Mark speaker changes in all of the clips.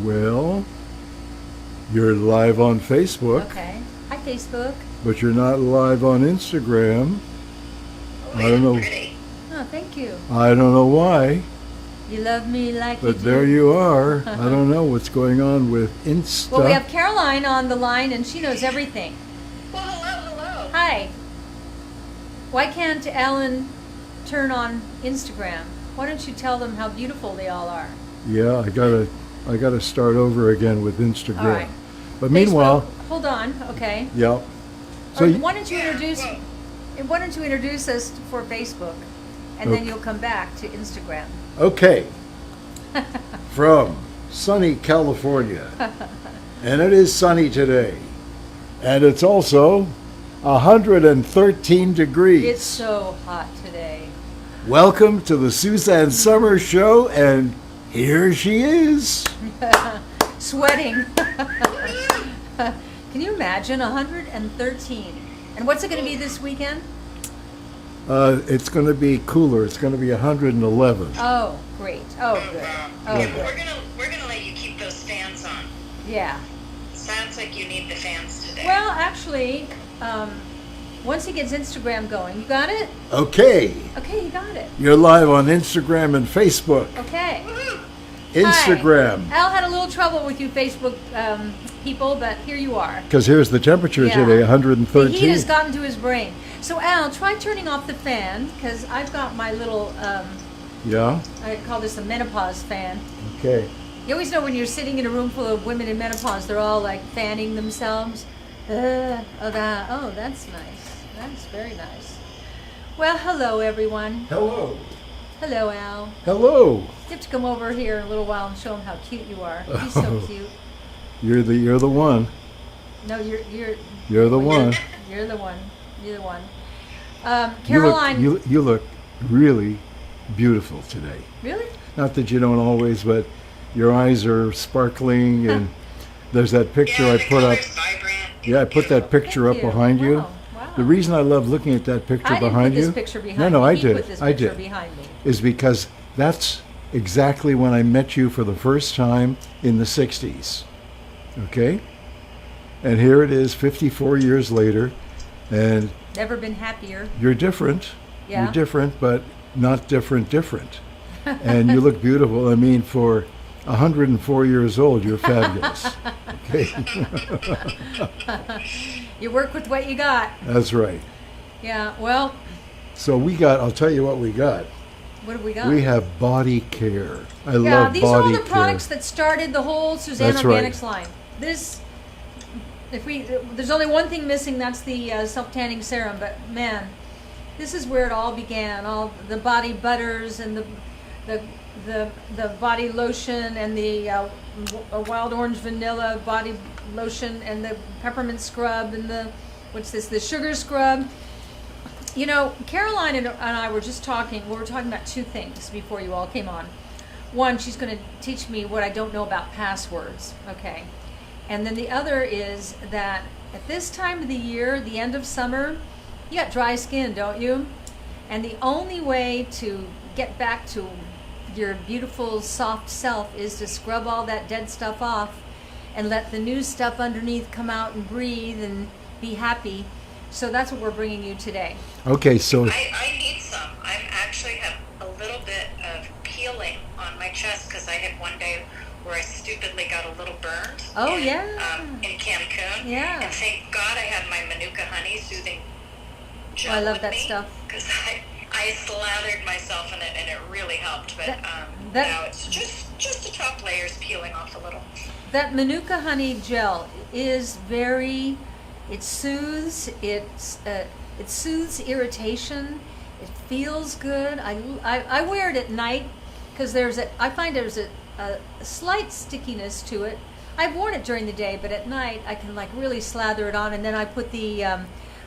Speaker 1: Well, you're live on Facebook,
Speaker 2: Okay. Hi, Facebook.
Speaker 1: but you're not live on Instagram.
Speaker 3: Oh,
Speaker 1: I don't know.
Speaker 3: Pretty.
Speaker 2: Oh, thank you.
Speaker 1: I don't know why,
Speaker 2: You love me like you
Speaker 1: but
Speaker 2: do.
Speaker 1: there you are. I don't know what's going on with Insta.
Speaker 2: Well, we have Caroline on the line, and she knows everything.
Speaker 3: Well, hello.
Speaker 2: Hi. Why can't Alan turn on Instagram? Why don't you tell them how beautiful they all are?
Speaker 1: Yeah, I gotta start over again with Instagram.
Speaker 2: All right.
Speaker 1: But meanwhile,
Speaker 2: Facebook, hold on. Okay.
Speaker 1: yeah. So
Speaker 2: Or
Speaker 1: you-
Speaker 2: why don't you introduce us for Facebook, and then
Speaker 1: Okay.
Speaker 2: you'll come back to Instagram.
Speaker 1: okay, from sunny California, and it is sunny today, and it's also 113 degrees.
Speaker 2: It's so hot today.
Speaker 1: Welcome to the Suzanne Summer Show, and here she is.
Speaker 2: Sweating. Can you imagine 113? And what's it going to be this weekend?
Speaker 1: It's going to be cooler. It's going to be 111.
Speaker 2: Oh, great. Oh, good. Oh,
Speaker 3: Yeah, but
Speaker 2: good.
Speaker 3: we're gonna let you keep those fans on.
Speaker 2: Yeah.
Speaker 3: Sounds like you need the fans today.
Speaker 2: Well, actually, once he gets Instagram going, you got it?
Speaker 1: Okay,
Speaker 2: Okay, you got it.
Speaker 1: you're live on Instagram and Facebook.
Speaker 2: Okay.
Speaker 3: Woohoo!
Speaker 1: Instagram,
Speaker 2: Hi. Al had a little trouble with you Facebook people, but here you are.
Speaker 1: because here's the temperature
Speaker 2: Yeah.
Speaker 1: today,
Speaker 2: The
Speaker 1: 113.
Speaker 2: heat has gotten to his brain. So Al, try turning off the fan, because I've got my little,
Speaker 1: Yeah,
Speaker 2: I call this a menopause fan.
Speaker 1: okay.
Speaker 2: You always know when you're sitting in a room full of women in menopause, they're all like fanning themselves. Oh, that's nice. That's very nice. Well, hello everyone.
Speaker 1: Hello.
Speaker 2: Hello, Al.
Speaker 1: Hello.
Speaker 2: You have to come over here in a little while and show him how cute you are. He's so cute.
Speaker 1: You're the one.
Speaker 2: No, you're
Speaker 1: You're the one.
Speaker 2: You're the one. You're the one.
Speaker 1: You look,
Speaker 2: Caroline.
Speaker 1: you look really beautiful today.
Speaker 2: Really?
Speaker 1: Not that you don't always, but your eyes are sparkling, and there's that picture
Speaker 3: Yeah,
Speaker 1: I
Speaker 3: the
Speaker 1: put up.
Speaker 3: color's vibrant.
Speaker 1: Yeah, I put that picture
Speaker 2: Thank
Speaker 1: up behind you.
Speaker 2: Wow. Wow.
Speaker 1: The reason I love looking at that picture
Speaker 2: I didn't
Speaker 1: behind
Speaker 2: put
Speaker 1: you.
Speaker 2: this picture behind
Speaker 1: no,
Speaker 2: me.
Speaker 1: I
Speaker 2: He
Speaker 1: did.
Speaker 2: put this
Speaker 1: I
Speaker 2: picture
Speaker 1: did.
Speaker 2: behind me.
Speaker 1: Is because that's exactly when I met you for the first time in the 60s. Okay? And here it is 54 years later, and
Speaker 2: Never been happier.
Speaker 1: you're different.
Speaker 2: Yeah.
Speaker 1: You're different, but not different. And you look beautiful. I mean, for 104 years old, you're fabulous. Okay?
Speaker 2: You work with what you got.
Speaker 1: That's right.
Speaker 2: Yeah. Well,
Speaker 1: So I'll tell you what we got.
Speaker 2: what have we got?
Speaker 1: We have body care. I
Speaker 2: Yeah,
Speaker 1: love
Speaker 2: these are all
Speaker 1: body
Speaker 2: the
Speaker 1: care.
Speaker 2: products that started the whole Suzanne
Speaker 1: That's right.
Speaker 2: Organics line. There's only one thing missing, that's the self-tanning serum, but man, this is where it all began. All the body butters and the body lotion and the wild orange vanilla body lotion and the peppermint scrub and the sugar scrub. You know, Caroline and I were just talking. We were talking about two things before you all came on. One, she's going to teach me what I don't know about passwords. Okay. And then the other is that at this time of the year, the end of summer, you got dry skin, don't you? And the only way to get back to your beautiful, soft self is to scrub all that dead stuff off and let the new stuff underneath come out and breathe and be happy. So that's what we're bringing you today.
Speaker 1: Okay, so
Speaker 3: I need some. I actually have a little bit of peeling on my chest because I had one day where I stupidly got a little burned.
Speaker 2: Oh,
Speaker 3: in,
Speaker 2: yeah.
Speaker 3: In Cancun.
Speaker 2: Yeah.
Speaker 3: And thank God I had my Manuka honey soothing gel
Speaker 2: Oh, I love
Speaker 3: with
Speaker 2: that
Speaker 3: me,
Speaker 2: stuff.
Speaker 3: because I slathered myself in it and it really helped. But
Speaker 2: That-
Speaker 3: now it's just the top layers peeling off a little.
Speaker 2: That Manuka honey gel is it soothes, it soothes irritation, it feels good. I wear it at night because I find there's a slight stickiness to it. I've worn it during the day, but at night I can like really slather it on, and then I put the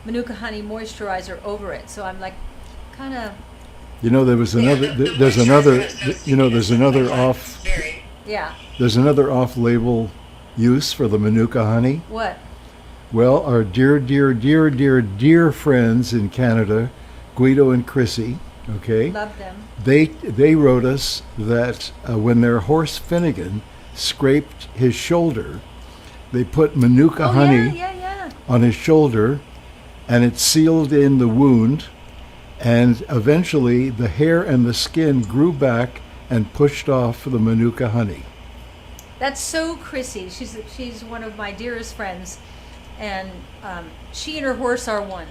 Speaker 2: Manuka honey moisturizer over it. So I'm like kind of,
Speaker 1: there was another.
Speaker 3: The
Speaker 1: There's
Speaker 3: moisturizer
Speaker 1: another.
Speaker 3: has no
Speaker 1: There's
Speaker 3: stickiness.
Speaker 1: another
Speaker 3: It's
Speaker 1: off.
Speaker 3: very
Speaker 2: yeah.
Speaker 1: There's another off-label use for the Manuka honey.
Speaker 2: What?
Speaker 1: Well, our dear friends in Canada, Guido and Chrissy. Okay.
Speaker 2: Love them.
Speaker 1: They wrote us that when their horse Finnegan scraped his shoulder. They put Manuka honey
Speaker 2: yeah.
Speaker 1: on his shoulder, and it sealed in the wound, and eventually the hair and the skin grew back and pushed off the Manuka honey.
Speaker 2: That's so Chrissy. She's one of my dearest friends, and she and her horse are one.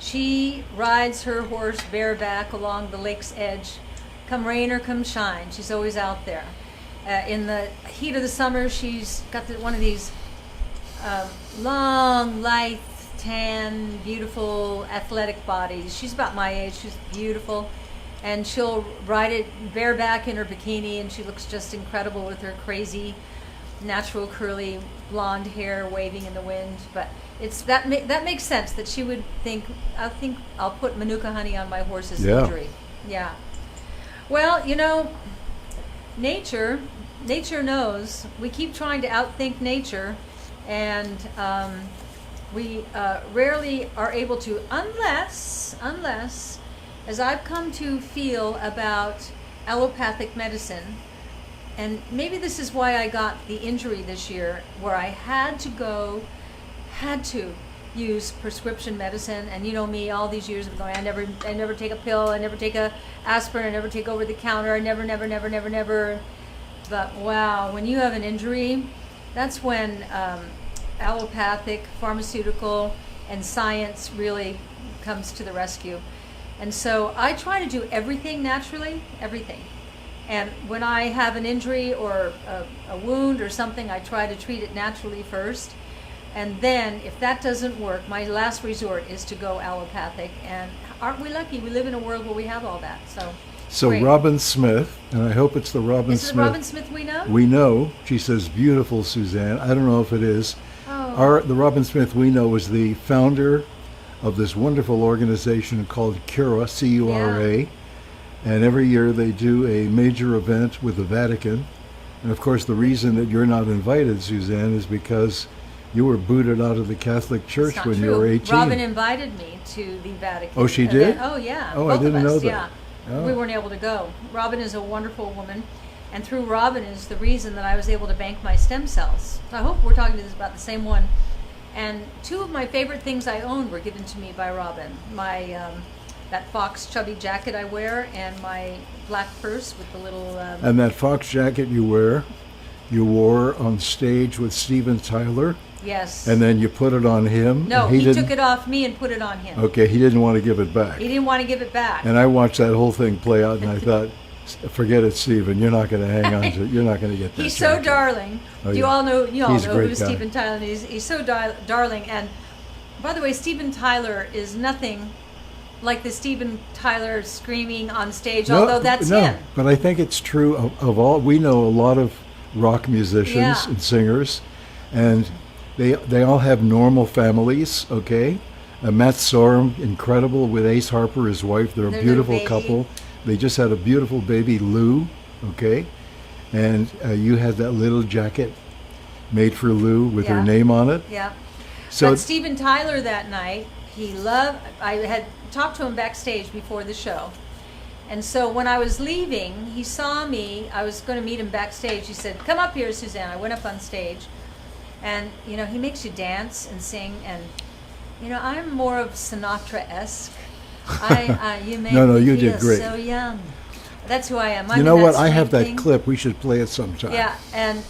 Speaker 2: She rides her horse bareback along the lake's edge, come rain or come shine. She's always out there. In the heat of the summer, she's got one of these long, lithe, tan, beautiful, athletic bodies. She's about my age. She's beautiful. And she'll ride it bareback in her bikini, and she looks just incredible with her crazy, natural, curly, blonde hair waving in the wind. But that makes sense that she would think, I think I'll put Manuka honey on my horse's injury. Yeah. Well, nature knows. We keep trying to outthink nature, and we rarely are able to, unless, as I've come to feel about allopathic medicine, and maybe this is why I got the injury this year, where I had to use prescription medicine. And you know me, all these years of going, I never take a pill, I never take a aspirin, I never take over the counter, I never. But wow, when you have an injury, that's when allopathic, pharmaceutical, and science really comes to the rescue. And so I try to do everything naturally, everything. And when I have an injury or a wound or something, I try to treat it naturally first. And then, if that doesn't work, my last resort is to go allopathic. And aren't we lucky? We live in a world where we have all that. So great.
Speaker 1: Robin Smith, and I hope it's the Robin
Speaker 2: Is
Speaker 1: Smith.
Speaker 2: it the Robin Smith we know?
Speaker 1: We know. She says, beautiful, Suzanne. I don't know if it is.
Speaker 2: Oh.
Speaker 1: The Robin Smith we know was the founder of this wonderful organization called Cura, C-U-R-A.
Speaker 2: Yeah.
Speaker 1: And every year they do a major event with the Vatican. And of course, the reason that you're not invited, Suzanne, is because you were booted out of the Catholic Church when you were 18.
Speaker 2: Robin invited me to the Vatican.
Speaker 1: Oh, she did?
Speaker 2: Oh, yeah.
Speaker 1: Oh,
Speaker 2: Both
Speaker 1: I didn't
Speaker 2: of us,
Speaker 1: know that.
Speaker 2: Yeah.
Speaker 1: Oh.
Speaker 2: We weren't able to go. Robin is a wonderful woman, and through Robin is the reason that I was able to bank my stem cells. So I hope we're talking about the same one. And two of my favorite things I own were given to me by Robin. My that fox chubby jacket I wear, and my black purse with the little...
Speaker 1: And that fox jacket you wore on stage with Steven Tyler.
Speaker 2: Yes.
Speaker 1: And then you put it on him.
Speaker 2: No, he took it off me and put it on him.
Speaker 1: Okay, he didn't want to give it back.
Speaker 2: He didn't want to give it back.
Speaker 1: And I watched that whole thing play out, and I thought, forget it, Steven. You're not going to hang on to it. You're not going to get that
Speaker 2: He's
Speaker 1: jacket.
Speaker 2: so darling.
Speaker 1: Oh,
Speaker 2: You
Speaker 1: yeah.
Speaker 2: all know
Speaker 1: He's a great
Speaker 2: who
Speaker 1: guy.
Speaker 2: Steven Tyler is. He's so darling. And by the way, Steven Tyler is nothing like the Steven Tyler screaming on stage, although that's him.
Speaker 1: But I think it's true of all. We know a lot of rock musicians
Speaker 2: Yeah.
Speaker 1: and singers, and they all have normal families, okay? Matt Sorum, incredible, with Ace Harper, his wife. They're a
Speaker 2: Their
Speaker 1: beautiful
Speaker 2: little baby.
Speaker 1: couple. They just had a beautiful baby, Lou, okay? And you had that little jacket made for Lou with her
Speaker 2: Yeah.
Speaker 1: name on it.
Speaker 2: Yeah.
Speaker 1: So
Speaker 2: But Steven Tyler that night, I had talked to him backstage before the show. And so when I was leaving, he saw me. I was going to meet him backstage. He said, "Come up here, Suzanne." I went up on stage. And, he makes you dance and sing. And, I'm more of Sinatra-esque. You make
Speaker 1: No,
Speaker 2: me
Speaker 1: you
Speaker 2: feel
Speaker 1: did great.
Speaker 2: so young. That's who I am.
Speaker 1: you
Speaker 2: I'm
Speaker 1: know
Speaker 2: in
Speaker 1: what?
Speaker 2: that
Speaker 1: I have
Speaker 2: swing
Speaker 1: that
Speaker 2: thing.
Speaker 1: clip. We should play it sometime.
Speaker 2: Yeah, and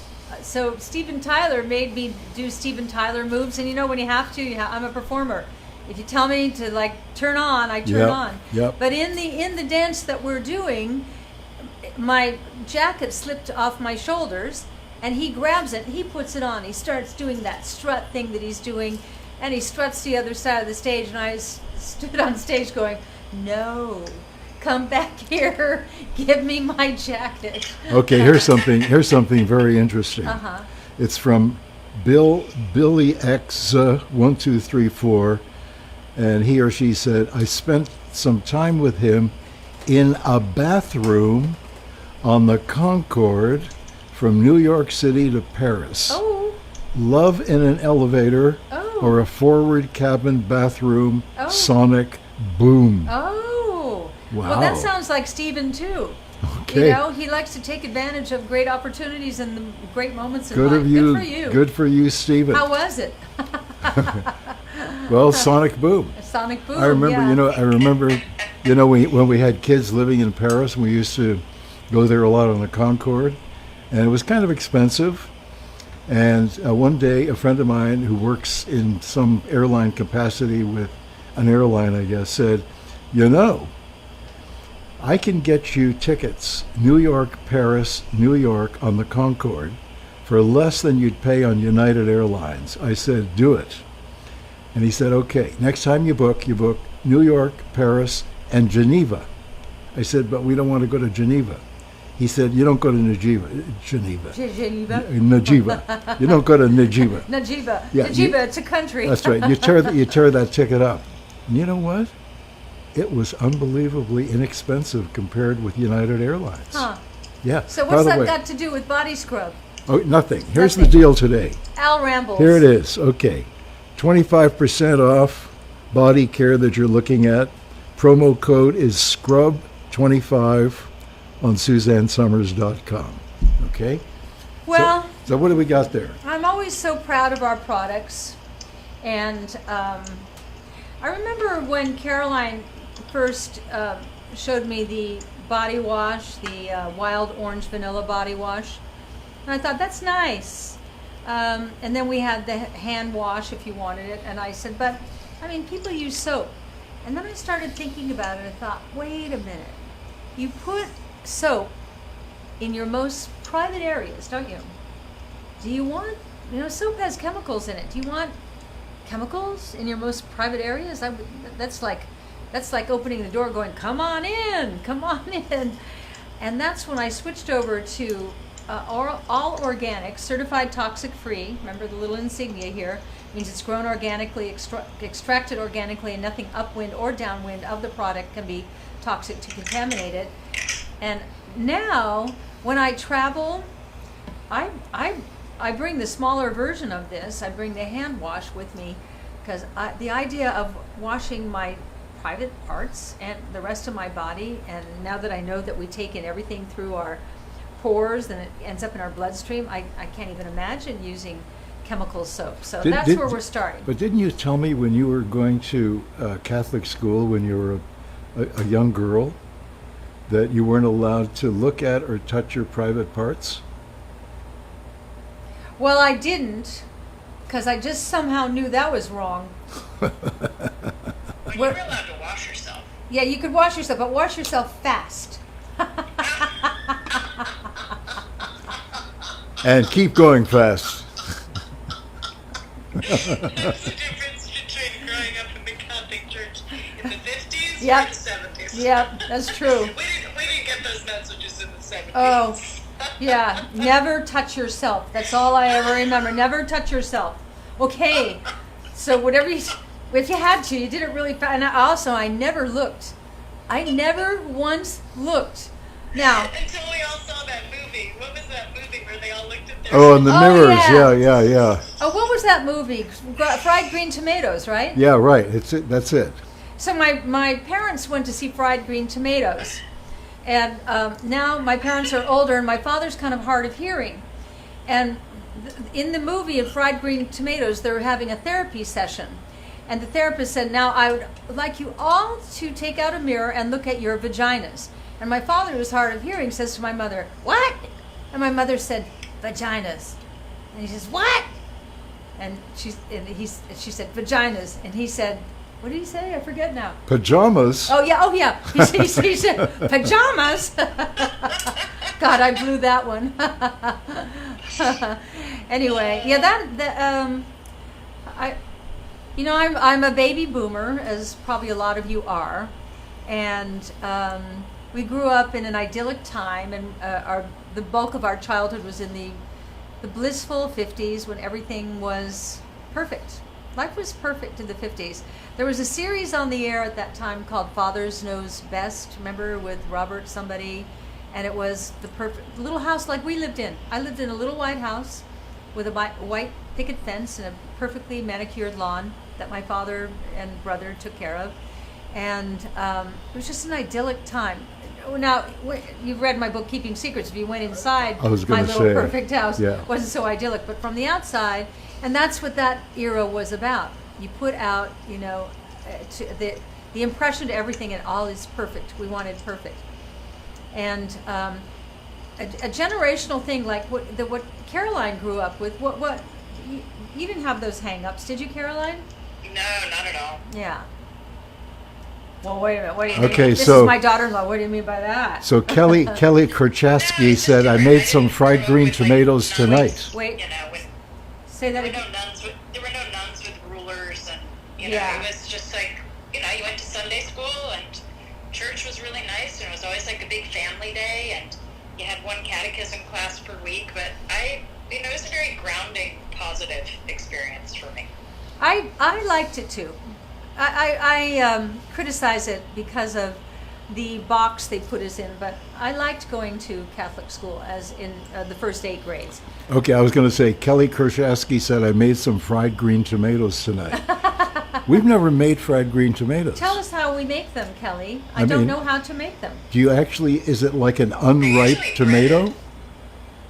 Speaker 2: so Steven Tyler made me do Steven Tyler moves, and when you have to, I'm a performer. If you tell me to turn on, I turn
Speaker 1: Yep,
Speaker 2: on.
Speaker 1: yep.
Speaker 2: But in the dance that we're doing, my jacket slipped off my shoulders, and he grabs it, and he puts it on. He starts doing that strut thing that he's doing, and he struts to the other side of the stage, and I stood on stage going, "No. Come back here. Give me my jacket."
Speaker 1: Okay, here's something very interesting.
Speaker 2: Uh-huh.
Speaker 1: It's from Billy X 1234, and he or she said, "I spent some time with him in a bathroom on the Concorde from New York City to Paris.
Speaker 2: Oh.
Speaker 1: Love in an elevator
Speaker 2: Oh.
Speaker 1: or a forward cabin bathroom
Speaker 2: Oh.
Speaker 1: sonic boom."
Speaker 2: Oh.
Speaker 1: Wow.
Speaker 2: Well, that sounds like Steven too.
Speaker 1: Okay. Okay.
Speaker 2: You know, he likes to take advantage of great opportunities and the great moments in
Speaker 1: Good
Speaker 2: life.
Speaker 1: of you.
Speaker 2: Good for you.
Speaker 1: Good for you, Stephen.
Speaker 2: How was it?
Speaker 1: Well, Sonic Boom.
Speaker 2: Sonic Boom.
Speaker 1: I remember,
Speaker 2: yeah.
Speaker 1: when we had kids living in Paris, we used to go there a lot on the Concorde, and it was kind of expensive. And one day, a friend of mine who works in some airline capacity with an airline, I guess, said, I can get you tickets, New York, Paris, New York on the Concorde for less than you'd pay on United Airlines. I said, do it. And he said, okay, next time you book New York, Paris, and Geneva. I said, but we don't want to go to Geneva. He said, you don't go to Geneva. Najiba. You don't go to Najiba.
Speaker 2: Najiba.
Speaker 1: Yeah,
Speaker 2: Najiba, it's a country.
Speaker 1: That's right. You tear that ticket up. And you know what? It was unbelievably inexpensive compared with United Airlines.
Speaker 2: Huh.
Speaker 1: Yeah.
Speaker 2: So
Speaker 1: By
Speaker 2: what's
Speaker 1: the
Speaker 2: that
Speaker 1: way,
Speaker 2: got to do with body scrub?
Speaker 1: Oh, nothing. Here's
Speaker 2: Nothing.
Speaker 1: the deal today.
Speaker 2: Al Rambles.
Speaker 1: Here it is. Okay. 25% off body care that you're looking at. Promo code is SCRUB25 on SuzanneSummers.com. Okay?
Speaker 2: Well,
Speaker 1: So what do we got there?
Speaker 2: I'm always so proud of our products. And I remember when Caroline first showed me the body wash, the wild orange vanilla body wash. And I thought, that's nice. And then we had the hand wash if you wanted it. And I said, but, I mean, people use soap. And then I started thinking about it. I thought, wait a minute. You put soap in your most private areas, don't you? Do you want, soap has chemicals in it. Do you want chemicals in your most private areas? That's like opening the door going, come on in. And that's when I switched over to all organic, certified toxic free. Remember the little insignia here. Means it's grown organically, extracted organically, and nothing upwind or downwind of the product can be toxic to contaminate it. And now, when I travel, I bring the smaller version of this. I bring the hand wash with me because the idea of washing my private parts and the rest of my body, and now that I know that we take in everything through our pores and it ends up in our bloodstream, I can't even imagine using chemical soap. So that's where we're starting.
Speaker 1: But didn't you tell me when you were going to Catholic school when you were a young girl that you weren't allowed to look at or touch your private parts?
Speaker 2: Well, I didn't, because I just somehow knew that was wrong.
Speaker 3: Well, you were allowed to wash yourself.
Speaker 2: Yeah, you could wash yourself, but wash yourself fast.
Speaker 1: And keep going fast.
Speaker 3: That's the difference between growing up in the Catholic Church in the 50s
Speaker 2: Yep.
Speaker 3: or the 70s.
Speaker 2: Yep, that's true.
Speaker 3: We didn't get those messages in the 70s.
Speaker 2: Oh, yeah, never touch yourself. That's all I ever remember. Never touch yourself. Okay, so whatever if you had to, you did it really fast. And I never looked. I never once looked. Now,
Speaker 3: Until we all saw that movie. What was that movie where they all looked at their...
Speaker 1: Oh, and the
Speaker 2: Oh,
Speaker 1: mirrors.
Speaker 2: yeah.
Speaker 1: Yeah.
Speaker 2: oh, what was that movie? Fried Green Tomatoes, right?
Speaker 1: Yeah, right. That's it.
Speaker 2: So my parents went to see Fried Green Tomatoes. And now my parents are older, and my father's kind of hard of hearing. And in the movie of Fried Green Tomatoes, they're having a therapy session. And the therapist said, now I would like you all to take out a mirror and look at your vaginas. And my father, who's hard of hearing, says to my mother, what? And my mother said, vaginas. And he says, what? And she said, vaginas. And he said, what did he say? I forget now.
Speaker 1: Pajamas.
Speaker 2: Oh yeah. He said pajamas. God, I blew that one. Anyway, yeah, I'm a baby boomer, as probably a lot of you are, and we grew up in an idyllic time, and the bulk of our childhood was in the blissful 50s when everything was perfect. Life was perfect in the 50s. There was a series on the air at that time called Fathers Knows Best, remember, with Robert somebody, and it was the perfect little house like we lived in. I lived in a little white house with a white picket fence and a perfectly manicured lawn that my father and brother took care of. And it was just an idyllic time. Now, you've read my book, Keeping Secrets. If you went inside
Speaker 1: I was
Speaker 2: my
Speaker 1: gonna
Speaker 2: little
Speaker 1: say,
Speaker 2: perfect house,
Speaker 1: yeah.
Speaker 2: it wasn't so idyllic. But from the outside, and that's what that era was about. You put out, the impression to everything, and all is perfect. We wanted perfect. And a generational thing like what Caroline grew up with. What you didn't have those hang-ups, did you, Caroline?
Speaker 3: No, not at all.
Speaker 2: Yeah. Well, wait a minute. What do you mean?
Speaker 1: Okay,
Speaker 2: This
Speaker 1: so-
Speaker 2: is my daughter-in-law. What do you mean by that?
Speaker 1: So Kelly Korchaski said, I made some fried green tomatoes tonight.
Speaker 2: Wait,
Speaker 3: You know, with
Speaker 2: say that
Speaker 3: there were
Speaker 2: again.
Speaker 3: there were no nuns with rulers, and
Speaker 2: Yeah.
Speaker 3: it was just like you went to Sunday school, and church was really nice, and it was always like a big family day, and you had one catechism class per week. But it was a very grounding, positive experience for me.
Speaker 2: I liked it too. I criticize it because of the box they put us in, but I liked going to Catholic school as in the first 8 grades.
Speaker 1: Okay, I was going to say, Kelly Korchaski said, I made some fried green tomatoes tonight. We've never made fried green tomatoes.
Speaker 2: Tell us how we make them, Kelly. I
Speaker 1: I
Speaker 2: don't
Speaker 1: mean-
Speaker 2: know how to make them.
Speaker 1: Do you actually, is it like an unripe
Speaker 3: usually
Speaker 1: tomato?
Speaker 3: bread.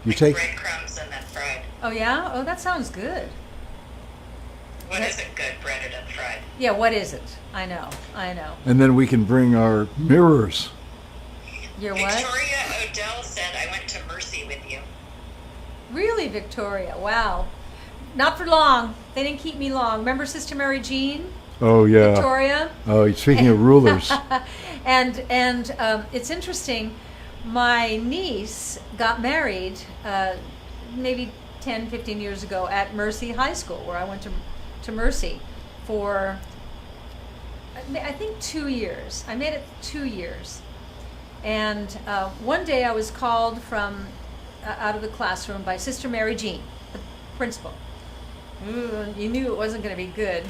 Speaker 1: You
Speaker 3: Like
Speaker 1: take,
Speaker 3: breadcrumbs and then fried.
Speaker 2: Oh yeah? Oh, that sounds good.
Speaker 3: What isn't good, breaded and fried?
Speaker 2: Yeah, what is it? I know.
Speaker 1: and then we can bring our mirrors.
Speaker 2: You're what?
Speaker 3: Victoria Odell said, I went to Mercy with you.
Speaker 2: Really, Victoria? Wow. Not for long. They didn't keep me long. Remember Sister Mary Jean?
Speaker 1: Oh, yeah.
Speaker 2: Victoria?
Speaker 1: Oh, speaking of rulers.
Speaker 2: And it's interesting. My niece got married maybe 10, 15 years ago at Mercy High School, where I went to Mercy for, I think, 2 years. I made it 2 years. And one day I was called from out of the classroom by Sister Mary Jean, the principal. You knew it wasn't going to be good,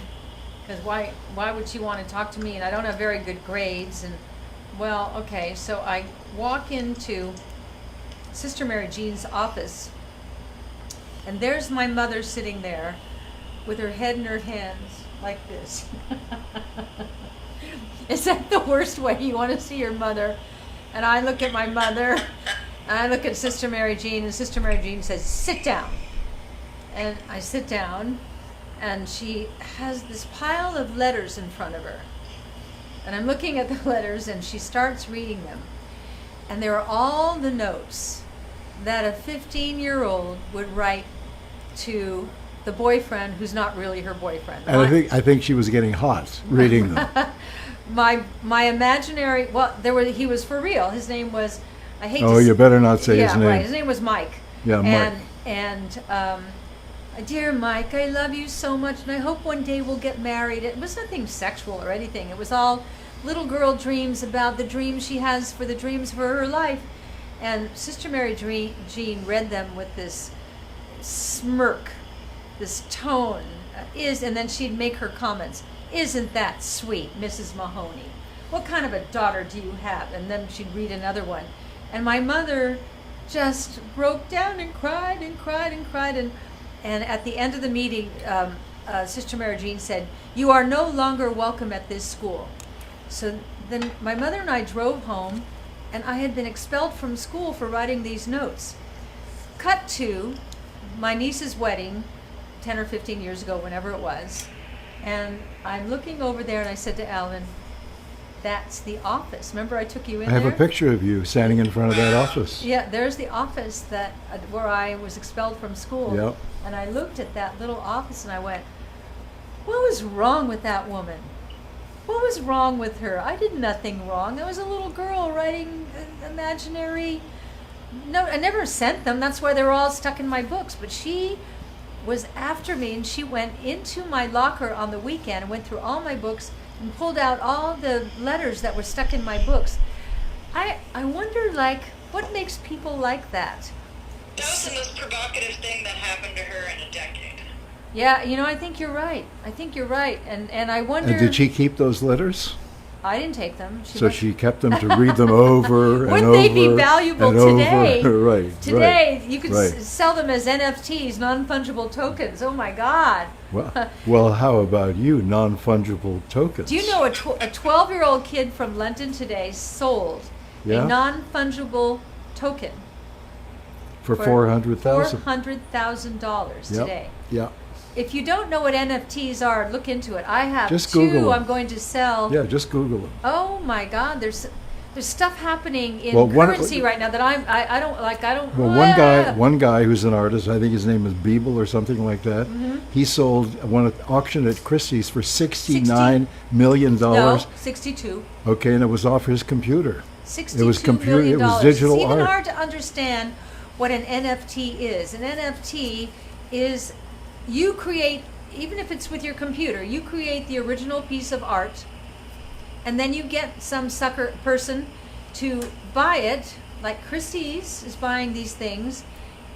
Speaker 2: because why would she want to talk to me? And I don't have very good grades. And well, okay, so I walk into Sister Mary Jean's office, and there's my mother sitting there with her head in her hands like this. Is that the worst way you want to see your mother? And I look at my mother, and I look at Sister Mary Jean, and Sister Mary Jean says, sit down. And I sit down, and she has this pile of letters in front of her. And I'm looking at the letters, and she starts reading them. And there are all the notes that a 15-year-old would write to the boyfriend who's not really her boyfriend.
Speaker 1: And I think she was getting hot reading them.
Speaker 2: My imaginary, well, he was for real. His name was, I hate
Speaker 1: Oh,
Speaker 2: to
Speaker 1: you better not say
Speaker 2: yeah,
Speaker 1: his name.
Speaker 2: right. His name was Mike.
Speaker 1: Yeah, Mike.
Speaker 2: And dear Mike, I love you so much, and I hope one day we'll get married. It was nothing sexual or anything. It was all little girl dreams about the dreams she has for the dreams for her life. And Sister Mary Jean read them with this smirk, this tone, and then she'd make her comments. Isn't that sweet, Mrs. Mahoney? What kind of a daughter do you have? And then she'd read another one. And my mother just broke down and cried and cried and cried. And at the end of the meeting, Sister Mary Jean said, you are no longer welcome at this school. So then my mother and I drove home, and I had been expelled from school for writing these notes. Cut to my niece's wedding 10 or 15 years ago, whenever it was. And I'm looking over there, and I said to Alvin, that's the office. Remember I took you in
Speaker 1: I have
Speaker 2: there?
Speaker 1: a picture of you standing in front of that office.
Speaker 2: Yeah, there's the office that where I was expelled from school.
Speaker 1: Yep.
Speaker 2: And I looked at that little office, and I went, what was wrong with that woman? What was wrong with her? I did nothing wrong. I was a little girl writing imaginary... No, I never sent them. That's why they were all stuck in my books. But she was after me, and she went into my locker on the weekend and went through all my books and pulled out all the letters that were stuck in my books. I wonder, what makes people like that?
Speaker 3: That was the most provocative thing that happened to her in a decade.
Speaker 2: Yeah, I think you're right. And I wonder...
Speaker 1: And did she keep those letters?
Speaker 2: I didn't take them.
Speaker 1: So she kept them to read them over and
Speaker 2: Wouldn't
Speaker 1: over.
Speaker 2: they be valuable
Speaker 1: and
Speaker 2: today?
Speaker 1: Over. Right.
Speaker 2: Today, you could
Speaker 1: right.
Speaker 2: sell them as NFTs, non-fungible tokens. Oh my God.
Speaker 1: Well, how about you, non-fungible tokens?
Speaker 2: Do you know a 12-year-old kid from London today sold
Speaker 1: Yeah?
Speaker 2: a non-fungible token
Speaker 1: For $400,000.
Speaker 2: $400,000
Speaker 1: Yep.
Speaker 2: today.
Speaker 1: Yeah.
Speaker 2: If you don't know what NFTs are, look into it. I have
Speaker 1: Just
Speaker 2: two
Speaker 1: Google 'em.
Speaker 2: I'm going to sell.
Speaker 1: Yeah, just Google them.
Speaker 2: Oh my God, there's stuff happening in
Speaker 1: Well,
Speaker 2: currency right now that I don't like. I don't.
Speaker 1: Well, one guy who's an artist, I think his name is Beeble or something like that.
Speaker 2: Mm-hmm.
Speaker 1: He sold one at auction at Christie's for $69 million.
Speaker 2: No, 62.
Speaker 1: Okay, and it was off his computer.
Speaker 2: $62
Speaker 1: It was computer.
Speaker 2: million.
Speaker 1: It was digital
Speaker 2: It's even
Speaker 1: art.
Speaker 2: hard to understand what an NFT is. An NFT is you create, even if it's with your computer, you create the original piece of art, and then you get some sucker person to buy it, like Christie's is buying these things,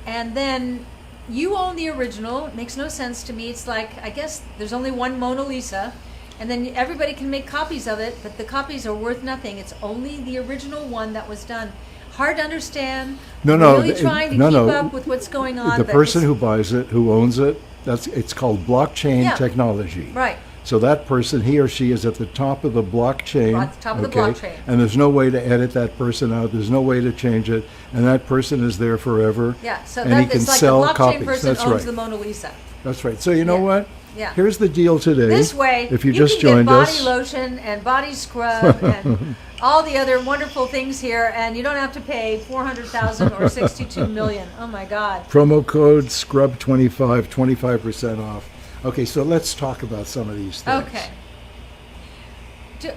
Speaker 2: and then you own the original. It makes no sense to me. It's like, I guess there's only one Mona Lisa, and then everybody can make copies of it, but the copies are worth nothing. It's only the original one that was done. Hard to understand. Really trying to keep up with what's going on.
Speaker 1: The
Speaker 2: but
Speaker 1: person
Speaker 2: it's-
Speaker 1: who buys it, who owns it, it's called blockchain
Speaker 2: Yeah.
Speaker 1: technology.
Speaker 2: Right.
Speaker 1: So that person, he or she, is at the top of the blockchain.
Speaker 2: At the top of the blockchain.
Speaker 1: And there's no way to edit that person out. There's no way to change it, and that person is there forever.
Speaker 2: Yeah, so
Speaker 1: and he
Speaker 2: that
Speaker 1: can
Speaker 2: it's like
Speaker 1: sell
Speaker 2: the blockchain
Speaker 1: copies.
Speaker 2: person
Speaker 1: That's
Speaker 2: owns
Speaker 1: right.
Speaker 2: the Mona Lisa.
Speaker 1: That's right. So you know
Speaker 2: Yeah.
Speaker 1: what?
Speaker 2: Yeah.
Speaker 1: Here's the deal today.
Speaker 2: This way,
Speaker 1: if you just
Speaker 2: can get
Speaker 1: joined
Speaker 2: body
Speaker 1: us,
Speaker 2: lotion and body scrub and all the other wonderful things here, and you don't have to pay $400,000 or $62 million. Oh my God!
Speaker 1: promo code SCRUB25, 25% off. Okay, so let's talk about some of these things.
Speaker 2: Okay.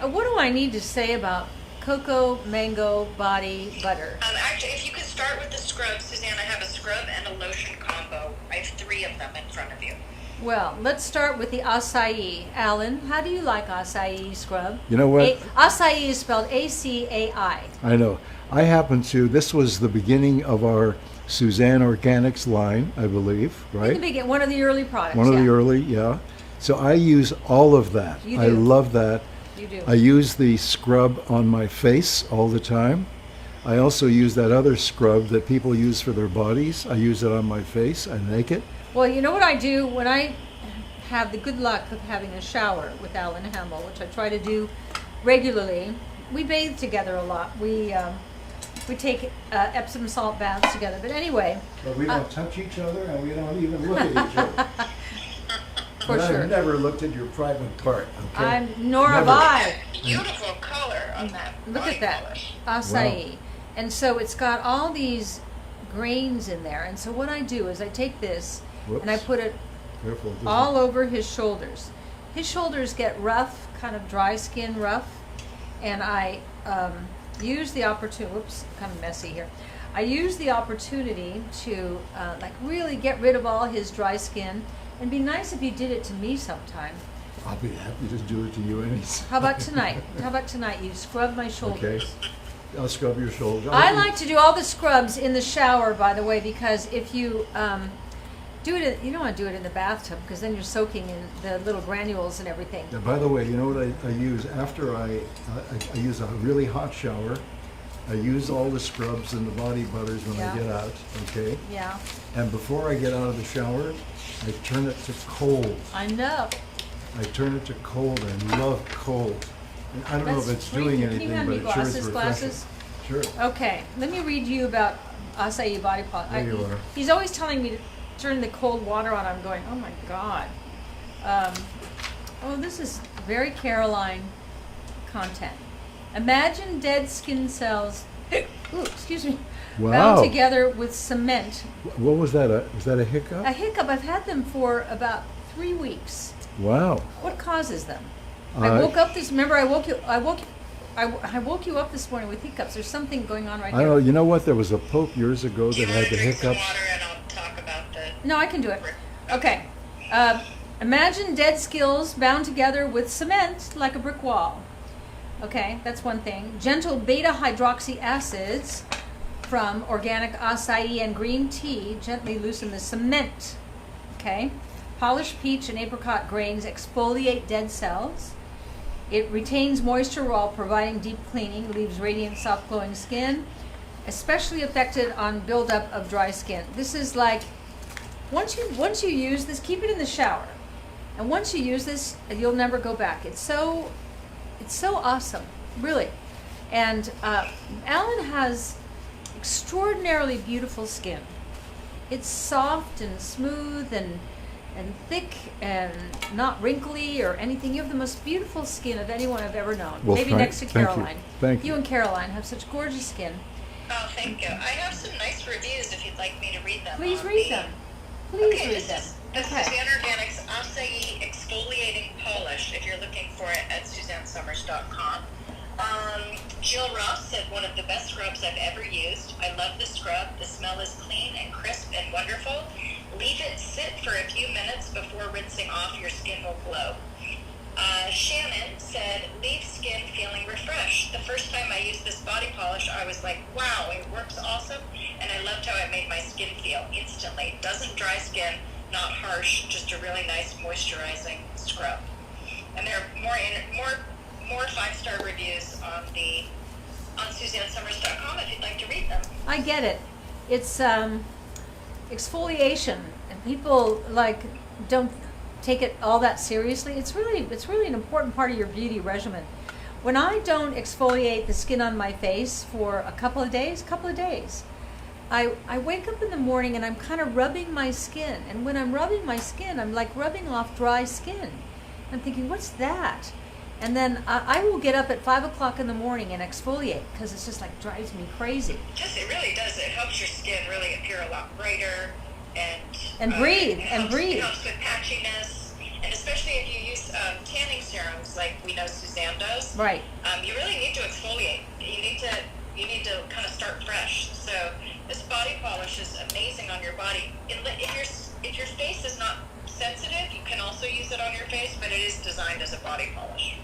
Speaker 2: What do I need to say about cocoa mango body butter?
Speaker 3: Actually, if you could start with the scrub, Suzanne, I have a scrub and a lotion combo. I have 3 of them in front of you.
Speaker 2: Well, let's start with the acai. Alan, how do you like acai scrub?
Speaker 1: You know what?
Speaker 2: Acai is spelled A-C-A-I.
Speaker 1: I know. I happen to, this was the beginning of our Suzanne Organics line, I believe,
Speaker 2: In
Speaker 1: right?
Speaker 2: the beginning, one of the early products.
Speaker 1: One of
Speaker 2: yeah.
Speaker 1: the early, yeah. So I use all of that.
Speaker 2: You
Speaker 1: I
Speaker 2: do.
Speaker 1: love that.
Speaker 2: You do.
Speaker 1: I use the scrub on my face all the time. I also use that other scrub that people use for their bodies. I use it on my face. I make it.
Speaker 2: Well, you know what I do when I have the good luck of having a shower with Alan Hamill, which I try to do regularly. We bathe together a lot. We take Epsom salt baths together. But anyway,
Speaker 1: But we don't touch each other and we don't even look at each other.
Speaker 2: for
Speaker 1: And
Speaker 2: sure.
Speaker 1: I've never looked at your private part. Okay?
Speaker 2: Nor have
Speaker 1: Never.
Speaker 2: I.
Speaker 3: Beautiful color on that.
Speaker 2: Look
Speaker 3: body
Speaker 2: at that
Speaker 3: color.
Speaker 2: acai. And so it's got all these grains in there. And so what I do is I take this and I
Speaker 1: Whoops.
Speaker 2: put it
Speaker 1: Careful. this
Speaker 2: all over his shoulders. His shoulders get rough, kind of dry skin rough, and I use the opportunity. Whoops, kind of messy here. I use the opportunity to like really get rid of all his dry skin. It'd be nice if you did it to me sometime.
Speaker 1: I'll be happy to do it to you anytime.
Speaker 2: How about tonight? How about tonight? You scrub my
Speaker 1: Okay.
Speaker 2: shoulders.
Speaker 1: I'll scrub your shoulder.
Speaker 2: I like to do all the scrubs in the shower, by the way, because if you do it, you don't want to do it in the bathtub because then you're soaking in the little granules and everything.
Speaker 1: Yeah, by the way, you know what I use after I use a really hot shower. I use all the scrubs and the body butters when
Speaker 2: Yeah.
Speaker 1: I get out, okay?
Speaker 2: Yeah,
Speaker 1: And before I get out of the shower, I turn it to cold.
Speaker 2: I know.
Speaker 1: I turn it to cold. I love cold. And I don't know if
Speaker 2: That's
Speaker 1: it's
Speaker 2: freaky.
Speaker 1: doing
Speaker 2: Can you
Speaker 1: anything,
Speaker 2: hand
Speaker 1: but
Speaker 2: me
Speaker 1: it sure is
Speaker 2: glasses,
Speaker 1: refreshing.
Speaker 2: glasses?
Speaker 1: Sure.
Speaker 2: Okay, let me read you about acai body pot.
Speaker 1: There you are.
Speaker 2: He's always telling me to turn the cold water on. I'm going, oh my God. Oh, this is very Caroline content. Imagine dead skin cells, ooh, excuse me,
Speaker 1: Wow.
Speaker 2: bound together with cement.
Speaker 1: What was that? Was that a hiccup?
Speaker 2: A hiccup, I've had them for about 3 weeks.
Speaker 1: Wow.
Speaker 2: What causes them?
Speaker 1: Uh,
Speaker 2: I woke up remember I woke you up this morning with hiccups. There's something going on right
Speaker 1: I
Speaker 2: here.
Speaker 1: don't know. You know what? There was a pope years ago
Speaker 3: Do you
Speaker 1: that
Speaker 3: want
Speaker 1: had
Speaker 3: to
Speaker 1: the
Speaker 3: drink some
Speaker 1: hiccups.
Speaker 3: water and I'll talk about the...
Speaker 2: No, I can do it. Okay. Imagine dead skills bound together with cement like a brick wall. Okay, that's one thing. Gentle beta hydroxy acids from organic acai and green tea gently loosen the cement. Okay. Polished peach and apricot grains exfoliate dead cells. It retains moisture while providing deep cleaning, leaves radiant, soft, glowing skin, especially effective on buildup of dry skin. This is like, once you use this, keep it in the shower. And once you use this, you'll never go back. It's so awesome, really. And Alan has extraordinarily beautiful skin. It's soft and smooth and thick and not wrinkly or anything. You have the most beautiful skin of anyone I've ever known.
Speaker 1: Well,
Speaker 2: Maybe next to Caroline.
Speaker 1: Thank you.
Speaker 2: You and Caroline have such gorgeous skin.
Speaker 3: Oh, thank you. I have some nice reviews if you'd like me to read them.
Speaker 2: Please
Speaker 3: on
Speaker 2: read
Speaker 3: the-
Speaker 2: them. Please
Speaker 3: Okay,
Speaker 2: read
Speaker 3: this
Speaker 2: them.
Speaker 3: is the
Speaker 2: Okay.
Speaker 3: Suzanne Organics Acai Exfoliating Polish, if you're looking for it at SuzanneSummers.com. Jill Ross said, one of the best scrubs I've ever used. I love the scrub. The smell is clean and crisp and wonderful. Leave it sit for a few minutes before rinsing off. Your skin will glow. Shannon said, leave skin feeling refreshed. The first time I used this body polish, I was like, wow, it works awesome. And I loved how it made my skin feel instantly. Doesn't dry skin, not harsh, just a really nice moisturizing scrub. And there are more 5-star reviews on SuzanneSummers.com if you'd like to read them.
Speaker 2: I get it. It's exfoliation, and people don't take it all that seriously. It's really an important part of your beauty regimen. When I don't exfoliate the skin on my face for a couple of days, I wake up in the morning and I'm kind of rubbing my skin. And when I'm rubbing my skin, I'm like rubbing off dry skin. I'm thinking, what's that? And then I will get up at 5 o'clock in the morning and exfoliate because it's just like drives me crazy.
Speaker 3: Yes, it really does. It helps your skin really appear a lot brighter
Speaker 2: And breathe,
Speaker 3: It helps with patchiness, and especially if you use tanning serums like we know Suzanne does.
Speaker 2: Right.
Speaker 3: You really need to exfoliate. You need to kind of start fresh. So this body polish is amazing on your body. If your face is not sensitive, you can also use it on your face, but it is designed as a body polish.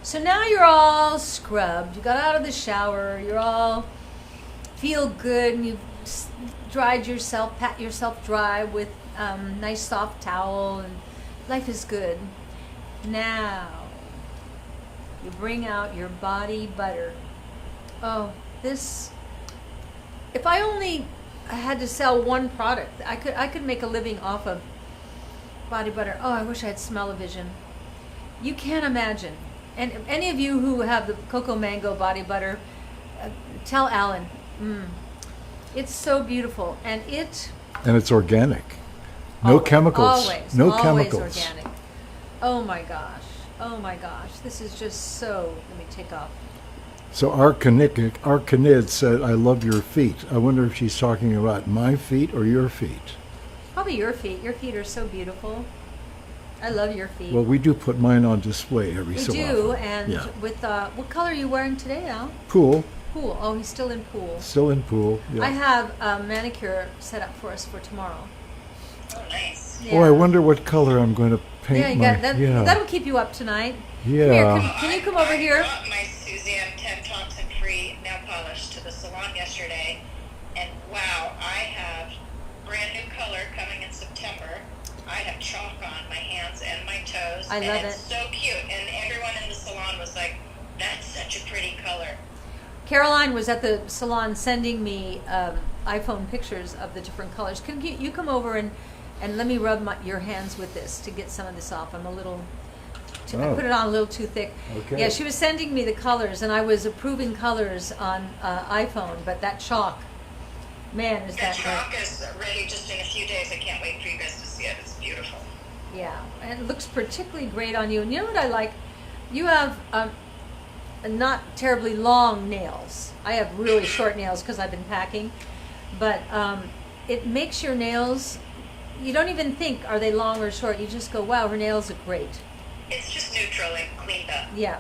Speaker 2: So now you're all scrubbed. You got out of the shower. You're all feel good, and you've dried yourself, pat yourself dry with nice soft towel, and life is good. Now you bring out your body butter. Oh, this! If I only had to sell one product, I could make a living off of body butter. Oh, I wish I had smell-o-vision. You can't imagine. And any of you who have the cocoa mango body butter, tell Alan. It's so beautiful, and it's
Speaker 1: organic. No chemicals.
Speaker 2: Always,
Speaker 1: no
Speaker 2: always
Speaker 1: chemicals.
Speaker 2: organic. Oh my gosh. This is just so. Let me take off.
Speaker 1: So our Knid said, I love your feet. I wonder if she's talking about my feet or your feet.
Speaker 2: Probably your feet. Your feet are so beautiful. I love your feet.
Speaker 1: Well, we do put mine on display every
Speaker 2: we
Speaker 1: so
Speaker 2: do,
Speaker 1: often.
Speaker 2: and
Speaker 1: Yeah.
Speaker 2: with what color are you wearing today, Al?
Speaker 1: Pool.
Speaker 2: Pool. Oh, he's still in pool.
Speaker 1: Still in pool. Yeah.
Speaker 2: I have a manicure set up for us for tomorrow.
Speaker 3: Oh, nice.
Speaker 1: Oh, I wonder what color I'm going to paint
Speaker 2: Yeah, you
Speaker 1: my...
Speaker 2: got that.
Speaker 1: yeah.
Speaker 2: That'll keep you up tonight.
Speaker 1: Yeah.
Speaker 2: Come here, can you come over here?
Speaker 3: I brought my Suzanne 10 Thompson Free nail polish to the salon yesterday, and wow, I have brand new color coming in September. I have chalk on my hands and my toes.
Speaker 2: I love
Speaker 3: and it's
Speaker 2: it.
Speaker 3: so cute, and everyone in the salon was like, that's such a pretty color.
Speaker 2: Caroline was at the salon sending me iPhone pictures of the different colors. Can you come over and let me rub your hands with this to get some of this off? I'm a little... I put it on a little too thick.
Speaker 1: Okay.
Speaker 2: Yeah, she was sending me the colors, and I was approving colors on iPhone, but that chalk, man, is
Speaker 3: The
Speaker 2: that
Speaker 3: chalk is ready just in a few days. I can't wait for you guys to see it. It's beautiful.
Speaker 2: Yeah, and it looks particularly great on you. And you know what I like? You have not terribly long nails. I have really short nails because I've been packing, but it makes your nails, you don't even think, are they long or short? You just go, wow, her nails are great.
Speaker 3: It's just neutral and cleaned up.
Speaker 2: Yeah,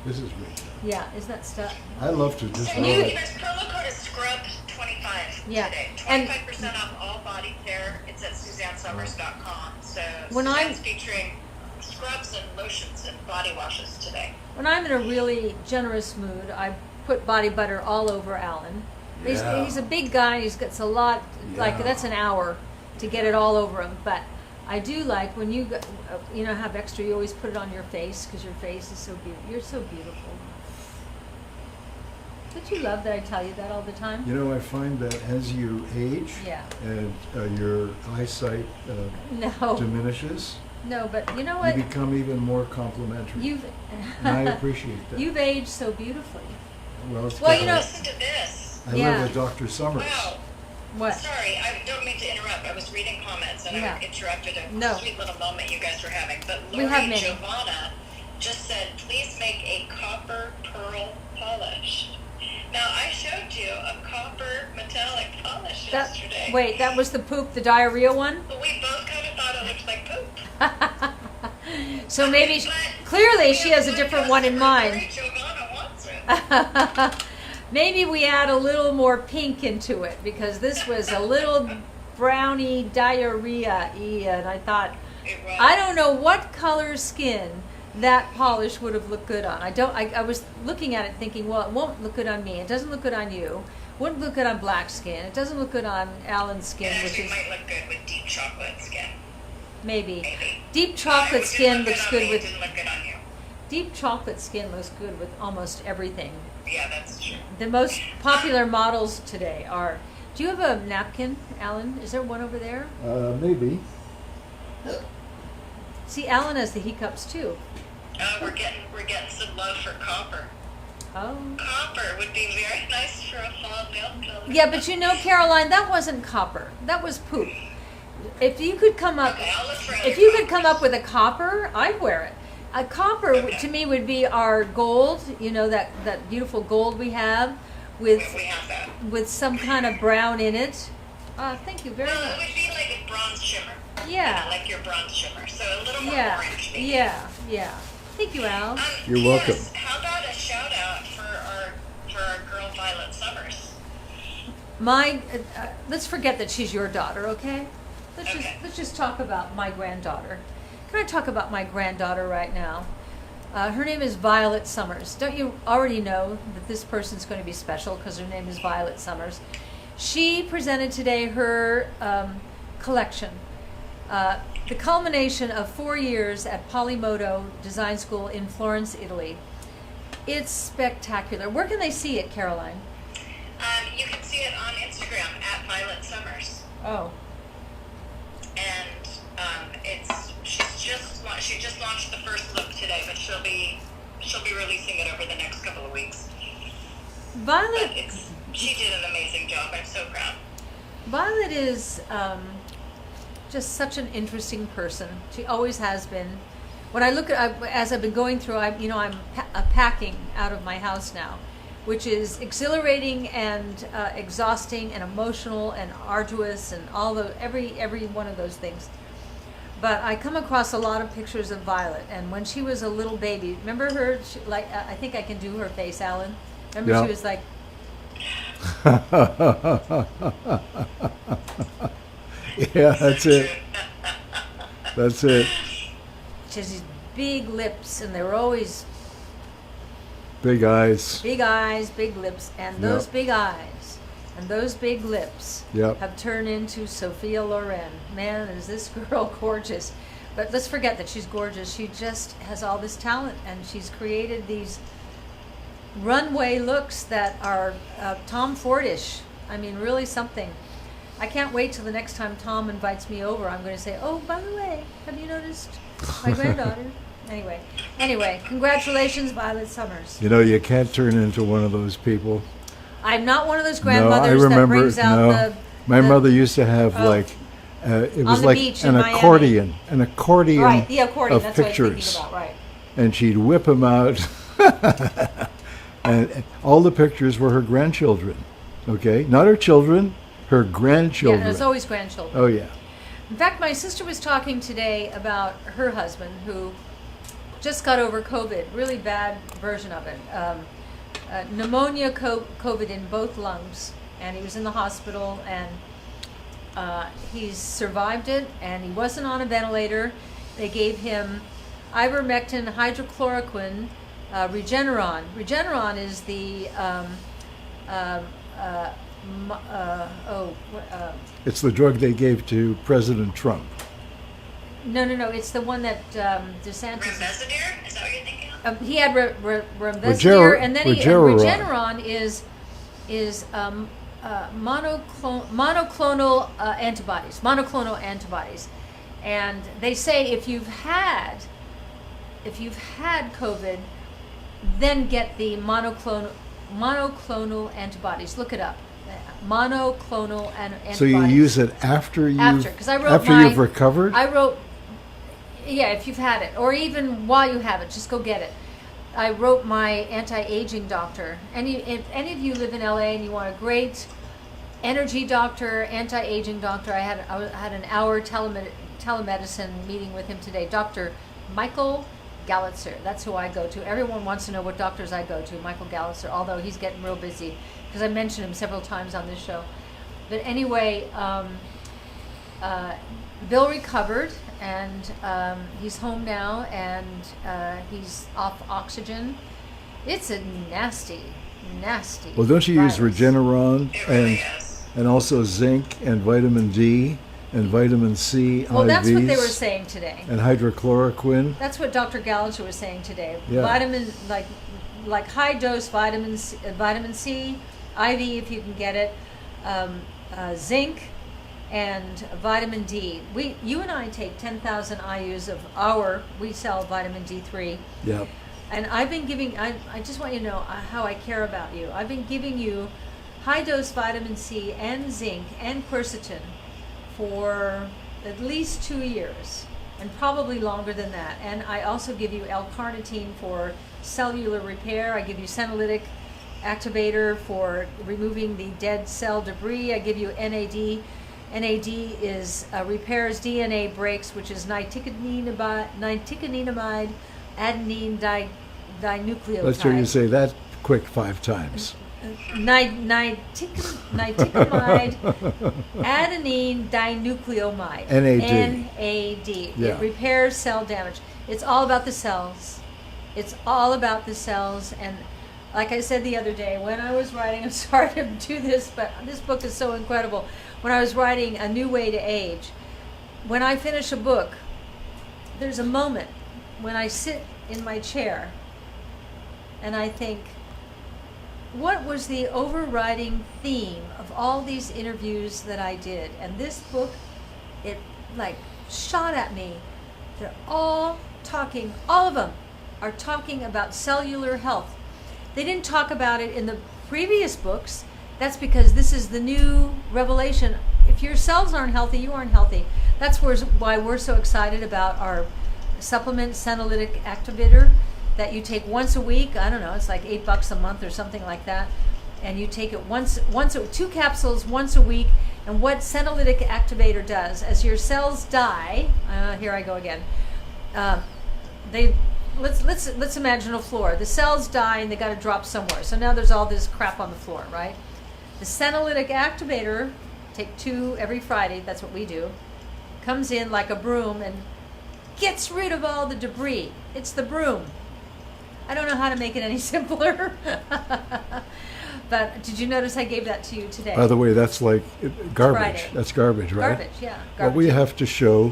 Speaker 1: This is rich.
Speaker 2: yeah, isn't that stuff?
Speaker 1: I love to just...
Speaker 3: So there's promo code is Scrub25
Speaker 2: Yeah.
Speaker 3: today.
Speaker 2: And-
Speaker 3: 25% off all body care. It's at SuzanneSummers.com. So
Speaker 2: When I'm-
Speaker 3: Suzanne's featuring scrubs and lotions and body washes today.
Speaker 2: When I'm in a really generous mood, I put body butter all over Alan.
Speaker 1: Yeah.
Speaker 2: He's a big guy. He's got a lot, like
Speaker 1: Yeah.
Speaker 2: that's an hour to get it all over him. But I do like when you have extra, you always put it on your face because your face is so beautiful. You're so beautiful. Don't you love that I tell you that all the time?
Speaker 1: You know, I find that as you age
Speaker 2: Yeah.
Speaker 1: and your eyesight
Speaker 2: No.
Speaker 1: diminishes,
Speaker 2: No, but you know
Speaker 1: you
Speaker 2: what?
Speaker 1: become even more complimentary.
Speaker 2: You've
Speaker 1: And I appreciate that.
Speaker 2: You've aged so beautifully.
Speaker 1: Well, it's
Speaker 2: Well,
Speaker 1: because
Speaker 2: you know-
Speaker 3: Listen to this.
Speaker 1: I
Speaker 2: Yeah.
Speaker 1: live with Dr. Summers.
Speaker 3: Wow.
Speaker 2: What?
Speaker 3: Sorry, I don't mean to interrupt. I was reading comments and
Speaker 2: Yeah.
Speaker 3: I interrupted a
Speaker 2: No.
Speaker 3: sweet little moment you guys were having. But
Speaker 2: We
Speaker 3: Lori
Speaker 2: have many.
Speaker 3: Giovanna just said, please make a copper pearl polish. Now, I showed you a copper metallic polish yesterday.
Speaker 2: Wait, that was the poop, the diarrhea one?
Speaker 3: But we both kind of thought it looked like poop.
Speaker 2: So maybe,
Speaker 3: But
Speaker 2: clearly
Speaker 3: we
Speaker 2: she
Speaker 3: have
Speaker 2: has a
Speaker 3: one
Speaker 2: different one in
Speaker 3: customer,
Speaker 2: mind.
Speaker 3: Lori Giovanna wants it.
Speaker 2: Maybe we add a little more pink into it because this was a little brownie diarrhea-y, and I thought,
Speaker 3: It was.
Speaker 2: I don't know what color skin that polish would have looked good on. I was looking at it thinking, well, it won't look good on me. It doesn't look good on you. Wouldn't look good on black skin. It doesn't look good on Alan's skin,
Speaker 3: It
Speaker 2: which
Speaker 3: actually
Speaker 2: is
Speaker 3: might look good with deep chocolate skin.
Speaker 2: maybe.
Speaker 3: Maybe.
Speaker 2: Deep
Speaker 3: It
Speaker 2: chocolate
Speaker 3: didn't
Speaker 2: skin
Speaker 3: look
Speaker 2: looks
Speaker 3: on
Speaker 2: good
Speaker 3: me,
Speaker 2: with
Speaker 3: It didn't look good on you.
Speaker 2: deep chocolate skin looks good with almost everything.
Speaker 3: Yeah, that's true.
Speaker 2: The most popular models today are. Do you have a napkin, Alan? Is there one over there?
Speaker 1: Maybe.
Speaker 2: See, Alan has the hiccups too.
Speaker 3: We're getting some love for copper.
Speaker 2: Oh.
Speaker 3: Copper would be very nice for a fall milk color.
Speaker 2: Yeah, but you know, Caroline, that wasn't copper. That was poop. If you could come up,
Speaker 3: Okay, I'll look for
Speaker 2: if
Speaker 3: other
Speaker 2: you could come
Speaker 3: coppers.
Speaker 2: up with a copper, I'd wear it. A copper
Speaker 3: Okay.
Speaker 2: to me would be our gold. You know that beautiful gold we have with
Speaker 3: We have that.
Speaker 2: with some kind of brown in it. Thank you very
Speaker 3: Well, it
Speaker 2: much.
Speaker 3: would be like a bronze shimmer.
Speaker 2: Yeah.
Speaker 3: Like your bronze shimmer. So a little more
Speaker 2: Yeah,
Speaker 3: orange. Maybe.
Speaker 2: yeah. Thank you, Al.
Speaker 1: You're
Speaker 3: Yes,
Speaker 1: welcome.
Speaker 3: how about a shout out for our girl Violet Summers?
Speaker 2: Let's forget that she's your daughter, okay?
Speaker 3: Okay.
Speaker 2: Let's just talk about my granddaughter. Can I talk about my granddaughter right now? Her name is Violet Summers. Don't you already know that this person's going to be special because her name is Violet Summers? She presented today her collection. The culmination of 4 years at Polymodo Design School in Florence, Italy. It's spectacular. Where can they see it, Caroline?
Speaker 3: You can see it on Instagram at Violet Summers.
Speaker 2: Oh,
Speaker 3: And she just launched the first look today, but she'll be releasing it over the next couple of weeks. But
Speaker 2: Violet.
Speaker 3: she did an amazing job. I'm so proud.
Speaker 2: Violet is just such an interesting person. She always has been. When I look at, as I've been going through, I'm packing out of my house now, which is exhilarating and exhausting and emotional and arduous and every one of those things. But I come across a lot of pictures of Violet, and when she was a little baby, remember her? I think I can do her face, Alan. Remember
Speaker 1: Yeah.
Speaker 2: she was like.
Speaker 1: Yeah, that's it. That's it.
Speaker 2: She has these big lips, and they were always
Speaker 1: Big eyes.
Speaker 2: big eyes, big lips, and those
Speaker 1: Yep.
Speaker 2: big eyes and those big lips
Speaker 1: Yep.
Speaker 2: have turned into Sophia Loren. Man, is this girl gorgeous. But let's forget that she's gorgeous. She just has all this talent, and she's created these runway looks that are Tom Fordish. I mean, really something. I can't wait till the next time Tom invites me over. I'm going to say, oh, by the way, have you noticed my granddaughter? Anyway, congratulations, Violet Summers.
Speaker 1: You know, you can't turn into one of those people.
Speaker 2: I'm not one of those
Speaker 1: No, I
Speaker 2: grandmothers that
Speaker 1: remember.
Speaker 2: brings out
Speaker 1: No, my
Speaker 2: the-
Speaker 1: mother used to have
Speaker 2: Oh.
Speaker 1: like it
Speaker 2: On
Speaker 1: was
Speaker 2: the
Speaker 1: like
Speaker 2: beach
Speaker 1: an
Speaker 2: in Miami.
Speaker 1: accordion
Speaker 2: right, the accordion.
Speaker 1: of
Speaker 2: That's what I was
Speaker 1: pictures,
Speaker 2: thinking about. Right.
Speaker 1: and she'd whip them out, and all the pictures were her grandchildren. Okay, not her children, her
Speaker 2: Yeah,
Speaker 1: grandchildren.
Speaker 2: and it's always grandchildren.
Speaker 1: Oh yeah.
Speaker 2: In fact, my sister was talking today about her husband who just got over COVID, really bad version of it. Pneumonia, COVID in both lungs, and he was in the hospital, and he's survived it, and he wasn't on a ventilator. They gave him ivermectin, hydrochloroquine, Regeneron. Regeneron is the
Speaker 1: It's the drug they gave to President Trump.
Speaker 2: No. It's the one that DeSantis.
Speaker 3: Remdesivir? Is that what you're thinking of?
Speaker 2: He had remdesivir, and then
Speaker 1: Regeneron.
Speaker 2: Regeneron is monoclonal antibodies. Monoclonal antibodies, and they say if you've had COVID, then get the monoclonal antibodies. Look it up. Monoclonal antibodies.
Speaker 1: So you use it after
Speaker 2: because I wrote
Speaker 1: after you've recovered?
Speaker 2: I wrote, yeah, if you've had it, or even while you have it, just go get it. I wrote my anti-aging doctor. If any of you live in LA and you want a great energy doctor, anti-aging doctor, I had an hour telemedicine meeting with him today. Dr. Michael Gallitzer. That's who I go to. Everyone wants to know what doctors I go to. Michael Gallitzer, although he's getting real busy because I mentioned him several times on this show. But anyway, Bill recovered, and he's home now, and he's off oxygen. It's a nasty.
Speaker 1: Well, don't you use
Speaker 2: virus.
Speaker 1: Regeneron
Speaker 3: It really is.
Speaker 1: and also zinc and vitamin D and vitamin C
Speaker 2: Well,
Speaker 1: IVs
Speaker 2: that's what they were saying today.
Speaker 1: and hydrochloroquine?
Speaker 2: That's what Dr. Gallagher was saying today.
Speaker 1: Yeah.
Speaker 2: Vitamin, like high dose vitamin C, IV if you can get it, zinc, and vitamin D. You and I take 10,000 IUs of we sell vitamin D3.
Speaker 1: Yep.
Speaker 2: And I've been giving, I just want you to know how I care about you. I've been giving you high dose vitamin C and zinc and quercetin for at least 2 years, and probably longer than that. And I also give you L-carnitine for cellular repair. I give you senolytic activator for removing the dead cell debris. I give you NAD. NAD is repairs DNA breaks, which is nicotinamide adenine dinucleotide.
Speaker 1: Let's hear you say that quick 5 times.
Speaker 2: Nicotinamide adenine dinucleotide.
Speaker 1: NAD.
Speaker 2: NAD.
Speaker 1: Yeah.
Speaker 2: It repairs cell damage. It's all about the cells. And like I said the other day, when I was writing, I'm sorry to do this, but this book is so incredible. When I was writing A New Way to Age, when I finish a book, there's a moment when I sit in my chair and I think, what was the overriding theme of all these interviews that I did? And this book, it shot at me. They're all of them are talking about cellular health. They didn't talk about it in the previous books. That's because this is the new revelation. If your cells aren't healthy, you aren't healthy. That's why we're so excited about our supplement senolytic activator that you take once a week. I don't know, it's like $8 a month or something like that. And you take it two capsules once a week. And what senolytic activator does, as your cells die, here I go again. Let's imagine a floor. The cells die and they got to drop somewhere. So now there's all this crap on the floor, right? The senolytic activator, take 2 every Friday. That's what we do. Comes in like a broom and gets rid of all the debris. It's the broom. I don't know how to make it any simpler. But did you notice I gave that to you today?
Speaker 1: By the way, that's like garbage.
Speaker 2: Friday.
Speaker 1: That's garbage, right?
Speaker 2: Garbage, yeah.
Speaker 1: What we have to show,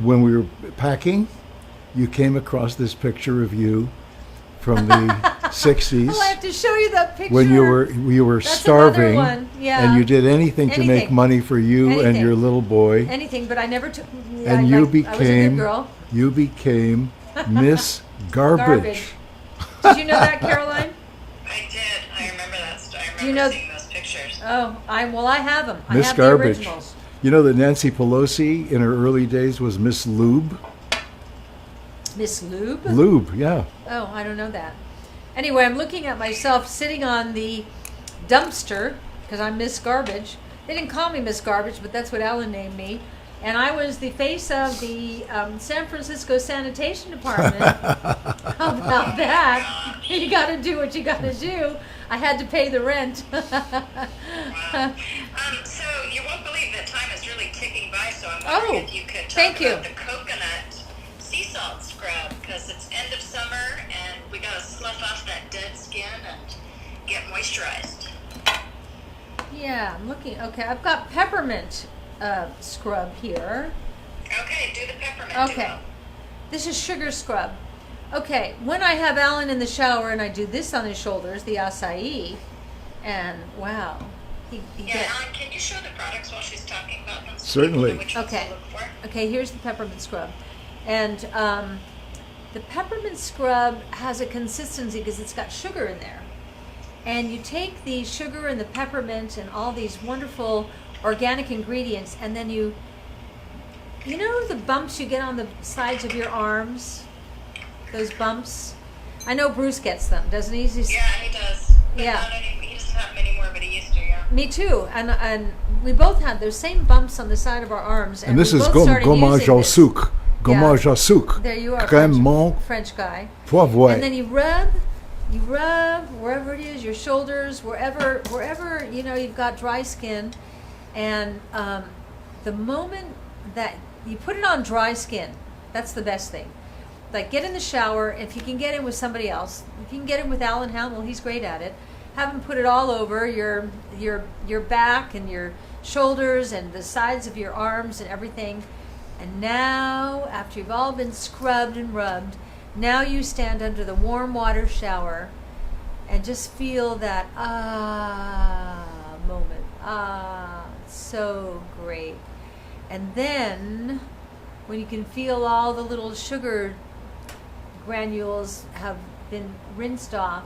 Speaker 1: when we were packing, you came across this picture of you from the 60s.
Speaker 2: Oh, I have to show you that picture.
Speaker 1: When you were
Speaker 2: That's
Speaker 1: starving,
Speaker 2: another one. Yeah.
Speaker 1: and you did anything to make
Speaker 2: Anything.
Speaker 1: money for you and
Speaker 2: Anything.
Speaker 1: your little boy,
Speaker 2: Anything, but I never took.
Speaker 1: and
Speaker 2: I was a good girl.
Speaker 1: you became Miss Garbage.
Speaker 2: Did you know that, Caroline?
Speaker 3: I did. I remember that. I remember
Speaker 2: you know-
Speaker 3: seeing those pictures.
Speaker 2: Oh, I have them. I
Speaker 1: Miss
Speaker 2: have
Speaker 1: Garbage.
Speaker 2: the originals.
Speaker 1: You know that Nancy Pelosi in her early days was Miss Lube?
Speaker 2: Miss Lube?
Speaker 1: Lube, yeah.
Speaker 2: Oh, I don't know that. Anyway, I'm looking at myself sitting on the dumpster because I'm Miss Garbage. They didn't call me Miss Garbage, but that's what Alan named me. And I was the face of the San Francisco Sanitation Department. How about that? You got to do what you got to do. I had to pay the rent.
Speaker 3: Wow. So you won't believe that time is really ticking by, so I'm wondering if you could talk about the coconut sea salt scrub, because it's end of summer and we got to slough off that dead skin and get moisturized.
Speaker 2: Yeah, I'm looking. Okay, I've got Peppermint Scrub here.
Speaker 3: Okay, do the peppermint
Speaker 2: Okay.
Speaker 3: duo.
Speaker 2: This is sugar scrub. Okay, when I have Alan in the shower and I do this on his shoulders, the acai, and wow, he
Speaker 3: Yeah,
Speaker 2: gets.
Speaker 3: Alan, can you show the products while she's talking about them? So
Speaker 1: Certainly.
Speaker 3: people know which ones
Speaker 2: Okay.
Speaker 3: to look for?
Speaker 2: Okay, here's the peppermint scrub. And the peppermint scrub has a consistency because it's got sugar in there. And you take the sugar and the peppermint and all these wonderful organic ingredients, and then you know the bumps you get on the sides of your arms? Those bumps? I know Bruce gets them, doesn't he?
Speaker 3: Yeah, he does. But
Speaker 2: Yeah.
Speaker 3: not he doesn't have them anymore, but he used to, yeah.
Speaker 2: Me too. And we both had those same bumps on the side of our arms.
Speaker 1: And this
Speaker 2: we
Speaker 1: is
Speaker 2: both started
Speaker 1: gommage
Speaker 2: using
Speaker 1: au
Speaker 2: this.
Speaker 1: sucre. Gommage
Speaker 2: Yeah.
Speaker 1: au sucre.
Speaker 2: There you are,
Speaker 1: Crème
Speaker 2: French guy.
Speaker 1: poivre.
Speaker 2: And then you rub wherever it is, your shoulders, wherever you've got dry skin, and the moment that you put it on dry skin, that's the best thing. Like, get in the shower. If you can get in with somebody else, if you can get in with Alan Hamill, he's great at it. Have him put it all over your back and your shoulders and the sides of your arms and everything. And now, after you've all been scrubbed and rubbed, now you stand under the warm water shower and just feel that moment. So great. And then, when you can feel all the little sugar granules have been rinsed off,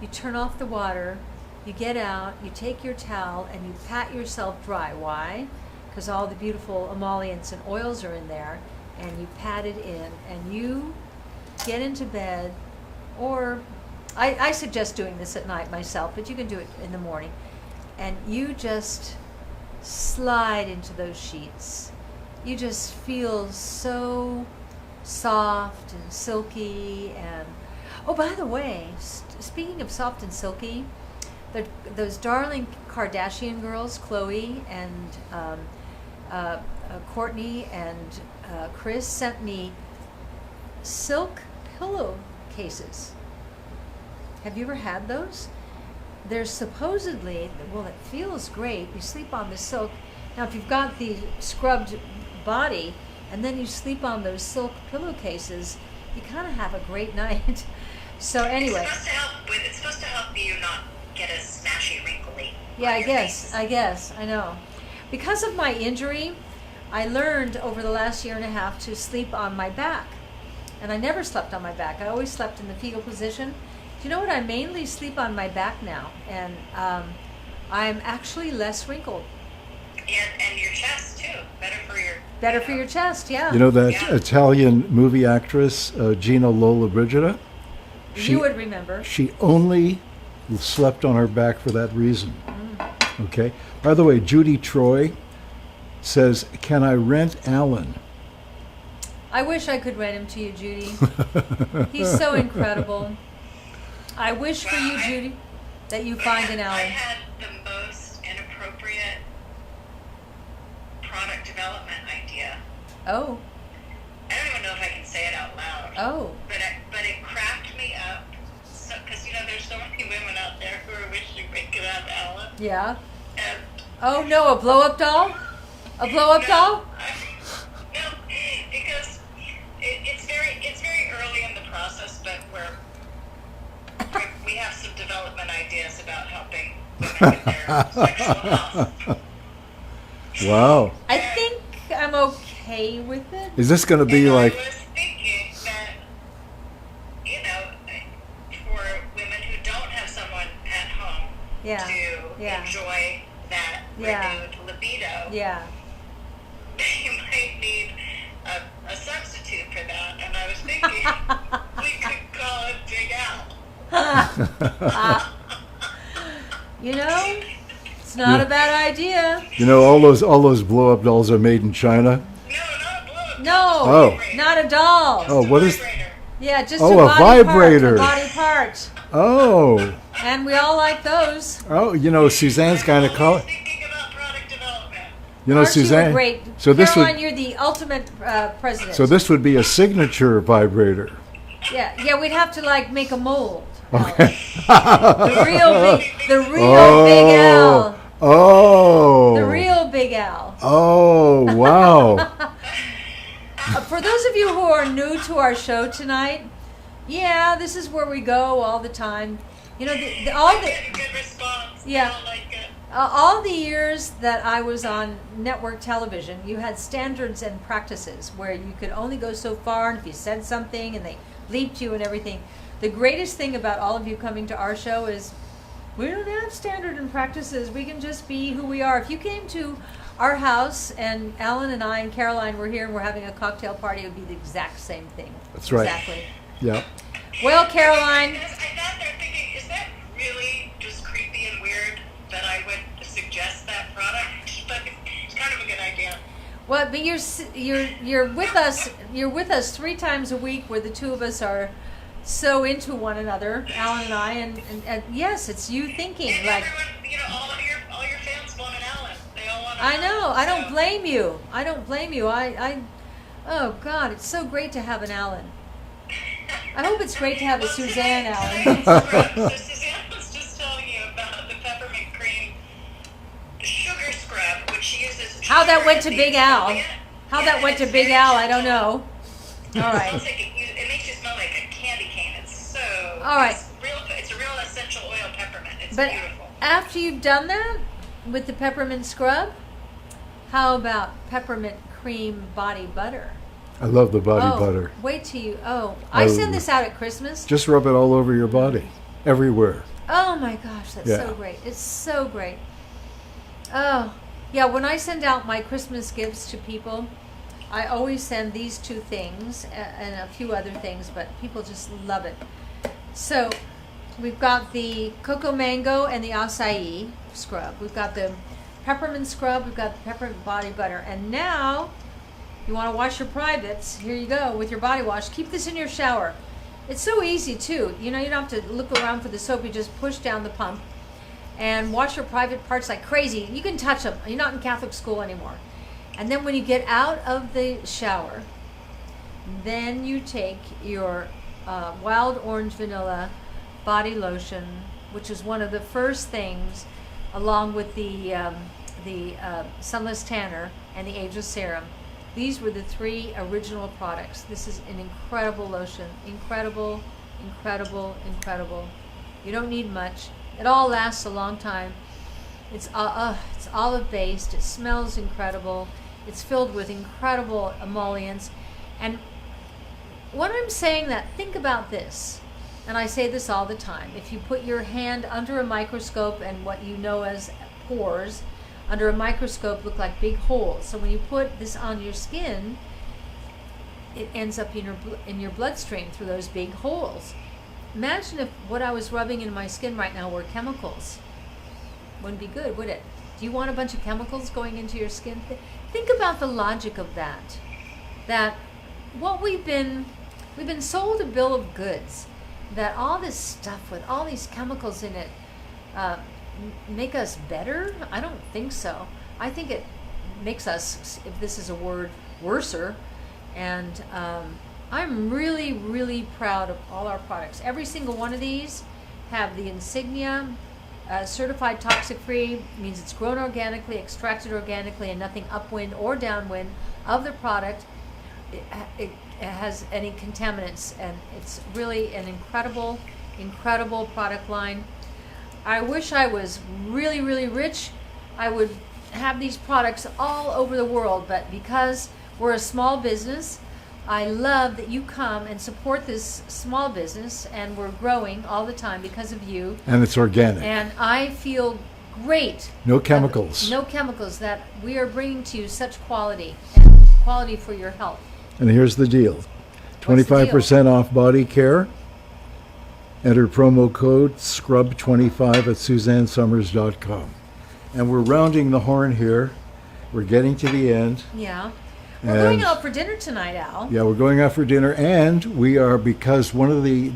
Speaker 2: you turn off the water, you get out, you take your towel, and you pat yourself dry. Why? Because all the beautiful emollients and oils are in there, and you pat it in, and you get into bed, or I suggest doing this at night myself, but you can do it in the morning, and you just slide into those sheets. You just feel so soft and silky. And oh, by the way, speaking of soft and silky, those darling Kardashian girls, Khloe and Courtney and Chris, sent me silk pillowcases. Have you ever had those? They're supposedly, well, it feels great. You sleep on the silk. Now, if you've got the scrubbed body and then you sleep on those silk pillowcases, you kind of have a great night. So anyway.
Speaker 3: It's supposed to help you not get as smashy, wrinkly.
Speaker 2: Yeah,
Speaker 3: on
Speaker 2: I
Speaker 3: your
Speaker 2: guess,
Speaker 3: face.
Speaker 2: I know. Because of my injury, I learned over the last year and a half to sleep on my back. And I never slept on my back. I always slept in the fetal position. Do you know what? I mainly sleep on my back now. And I'm actually less wrinkled.
Speaker 3: And your chest, too.
Speaker 2: Better for your chest, yeah.
Speaker 1: You know that
Speaker 3: Yeah.
Speaker 1: Italian movie actress, Gina Lollobrigida?
Speaker 2: You would remember.
Speaker 1: She only slept on her back for that reason. Okay. By the way, Judy Troy says, "Can I rent Alan?"
Speaker 2: I wish I could rent him to you, Judy. He's so incredible. I wish for you, Judy, that you find an
Speaker 3: I
Speaker 2: Alan.
Speaker 3: had the most inappropriate product development idea.
Speaker 2: Oh,
Speaker 3: I don't even know if I can say it out loud.
Speaker 2: oh.
Speaker 3: But it cracked me up. Because, there's so many women out there who are wishing they could have Alan.
Speaker 2: Yeah.
Speaker 3: And
Speaker 2: Oh no, a blow-up doll? A blow-up doll?
Speaker 3: No, because it's very early in the process, but we have some development ideas about helping women with their sexual health.
Speaker 1: Wow.
Speaker 2: I think I'm okay with it.
Speaker 1: Is this going to be
Speaker 3: And
Speaker 1: like?
Speaker 3: I was thinking that, for women who don't have someone at home
Speaker 2: Yeah.
Speaker 3: to
Speaker 2: Yeah.
Speaker 3: enjoy that
Speaker 2: Yeah.
Speaker 3: renewed libido,
Speaker 2: Yeah.
Speaker 3: they might need a substitute for that. And I was thinking we could call it Big Al.
Speaker 2: It's not a bad idea.
Speaker 1: All those blow-up dolls are made in China.
Speaker 3: No, not a blow-up.
Speaker 2: No,
Speaker 1: Oh.
Speaker 2: not a doll.
Speaker 1: Oh, what is?
Speaker 2: Yeah, just
Speaker 1: Oh,
Speaker 2: a
Speaker 1: a
Speaker 2: body
Speaker 1: vibrator.
Speaker 2: part. A body part.
Speaker 1: Oh,
Speaker 2: And we all like those.
Speaker 1: Suzanne's gynecology.
Speaker 3: Thinking about product development.
Speaker 2: Aren't
Speaker 1: Suzanne.
Speaker 2: you a great?
Speaker 1: So this
Speaker 2: Caroline,
Speaker 1: would.
Speaker 2: you're the ultimate president.
Speaker 1: So this would be a signature vibrator.
Speaker 2: Yeah, we'd have to make a mold.
Speaker 1: Okay.
Speaker 2: The real Big Al.
Speaker 1: Oh.
Speaker 2: The real Big Al.
Speaker 1: Oh, wow.
Speaker 2: of you who are new to our show tonight, yeah, this is where we go all the time. You know, all the
Speaker 3: good response.
Speaker 2: Yeah.
Speaker 3: I like it.
Speaker 2: all the years that I was on network television, you had standards and practices where you could only go so far, and if you said something and they bleeped you and everything. The greatest thing about all of you coming to our show is we don't have standard and practices. We can just be who we are. If you came to our house and Alan and I and Caroline were here and we're having a cocktail party, it would be the exact same thing.
Speaker 1: That's right.
Speaker 2: Exactly.
Speaker 1: Yeah.
Speaker 2: Well, Caroline.
Speaker 3: I thought they're thinking, is that really just creepy and weird that I would suggest that product? But it's kind of a good idea.
Speaker 2: Well, but you're with us. You're with us 3 times a week, where the two of us are so into one another, Alan and I, and yes, it's you thinking
Speaker 3: And
Speaker 2: like.
Speaker 3: everyone, you know, all your fans want an Alan. They all want an
Speaker 2: I know.
Speaker 3: Alan,
Speaker 2: I don't
Speaker 3: so-
Speaker 2: blame you. I don't blame you. Oh God, it's so great to have an Alan. I hope it's great to have a
Speaker 3: Well,
Speaker 2: Suzanne
Speaker 3: today-
Speaker 2: Alan.
Speaker 3: So Suzanne was just telling you about the peppermint cream sugar scrub, which she uses.
Speaker 2: How that
Speaker 3: sugar
Speaker 2: went
Speaker 3: as
Speaker 2: to
Speaker 3: the
Speaker 2: Big Al.
Speaker 3: exfoliant.
Speaker 2: How
Speaker 3: Yeah,
Speaker 2: that went to
Speaker 3: it's
Speaker 2: Big
Speaker 3: very
Speaker 2: Al, I don't
Speaker 3: gentle.
Speaker 2: know. All
Speaker 3: It
Speaker 2: right.
Speaker 3: smells like it makes you smell like a candy cane. It's so.
Speaker 2: All right.
Speaker 3: It's a real essential oil peppermint. It's
Speaker 2: But
Speaker 3: beautiful.
Speaker 2: after you've done that with the peppermint scrub, how about peppermint cream body butter?
Speaker 1: I love the body
Speaker 2: oh,
Speaker 1: butter.
Speaker 2: Wait till you. Oh, I send this out at Christmas.
Speaker 1: Just rub it all over your body, everywhere.
Speaker 2: Oh my gosh, that's
Speaker 1: Yeah.
Speaker 2: so great. It's so great. Oh, yeah, when I send out my Christmas gifts to people, I always send these 2 things and a few other things, but people just love it. So, we've got the cocoa mango and the acai scrub. We've got the peppermint scrub, we've got the peppermint body butter. And now, you want to wash your privates, here you go with your body wash. Keep this in your shower. It's so easy too. You know, you don't have to look around for the soap. You just push down the pump and wash your private parts like crazy. You can touch them. You're not in Catholic school anymore. And then when you get out of the shower, then you take your wild orange vanilla body lotion, which is one of the first things, along with the sunless tanner and the Ageless serum. These were the 3 original products. This is an incredible lotion. Incredible, incredible, incredible. You don't need much. It all lasts a long time. It's olive based. It smells incredible. It's filled with incredible emollients. And when I'm saying that, think about this. And I say this all the time. If you put your hand under a microscope and what you know as pores under a microscope look like big holes. So when you put this on your skin, it ends up in your bloodstream through those big holes. Imagine if what I was rubbing in my skin right now were chemicals. Wouldn't be good, would it? Do you want a bunch of chemicals going into your skin? Think about the logic of that. That what we've been sold a bill of goods, that all this stuff with all these chemicals in it make us better? I don't think so. I think it makes us, if this is a word, worser. And I'm really, really proud of all our products. Every single one of these have the insignia, certified toxic free, means it's grown organically, extracted organically, and nothing upwind or downwind of the product. It has any contaminants, and it's really an incredible, incredible product line. I wish I was really, really rich. I would have these products all over the world, but because we're a small business, I love that you come and support this small business, and we're growing all the time because of you.
Speaker 1: And it's organic.
Speaker 2: And I feel great.
Speaker 1: No chemicals.
Speaker 2: No chemicals, that we are bringing to you such quality, and quality for your health.
Speaker 1: And here's the deal.
Speaker 2: What's the
Speaker 1: 25% off body care. Enter promo code SCRUB25 at SuzanneSummers.com. And we're rounding the horn here. We're getting to the end.
Speaker 2: Yeah. We're going
Speaker 1: And-
Speaker 2: out for dinner tonight, Al.
Speaker 1: Yeah, we're going out for dinner, and we are, because one of the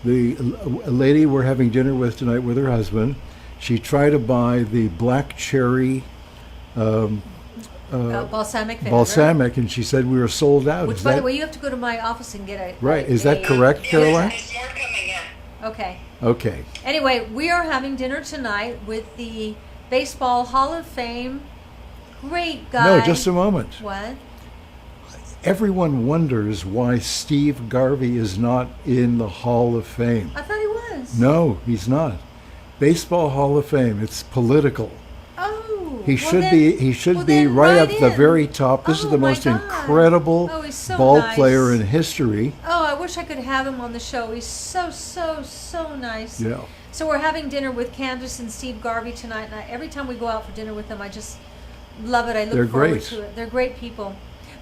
Speaker 1: lady we're having dinner with tonight with her husband, she tried to buy the black cherry
Speaker 2: Balsamic vinegar.
Speaker 1: balsamic, and she said we were sold out.
Speaker 2: Which,
Speaker 1: Is
Speaker 2: by
Speaker 1: that
Speaker 2: the way, you have to go to my office and get a...
Speaker 1: right? Is that correct,
Speaker 3: Yeah,
Speaker 1: Caroline?
Speaker 3: there's more coming in.
Speaker 2: Okay.
Speaker 1: Okay.
Speaker 2: Anyway, we are having dinner tonight with the Baseball Hall of Fame great guy.
Speaker 1: No, just a moment.
Speaker 2: What?
Speaker 1: everyone wonders why Steve Garvey is not in the Hall of Fame.
Speaker 2: I thought he was.
Speaker 1: No, he's not. Baseball Hall of Fame. It's political.
Speaker 2: Oh.
Speaker 1: He
Speaker 2: well
Speaker 1: should
Speaker 2: then-
Speaker 1: be. He should
Speaker 2: well
Speaker 1: be
Speaker 2: then
Speaker 1: right up
Speaker 2: write
Speaker 1: the
Speaker 2: in.
Speaker 1: very top. This is
Speaker 2: Oh,
Speaker 1: the
Speaker 2: my
Speaker 1: most
Speaker 2: God.
Speaker 1: incredible
Speaker 2: Oh, he's so
Speaker 1: ball
Speaker 2: nice.
Speaker 1: player in history.
Speaker 2: Oh, I wish I could have him on the show. He's so nice.
Speaker 1: Yeah.
Speaker 2: So we're having dinner with Candace and Steve Garvey tonight, and every time we go out for dinner with them, I just love it. I look
Speaker 1: They're
Speaker 2: forward
Speaker 1: great.
Speaker 2: to it. They're great people.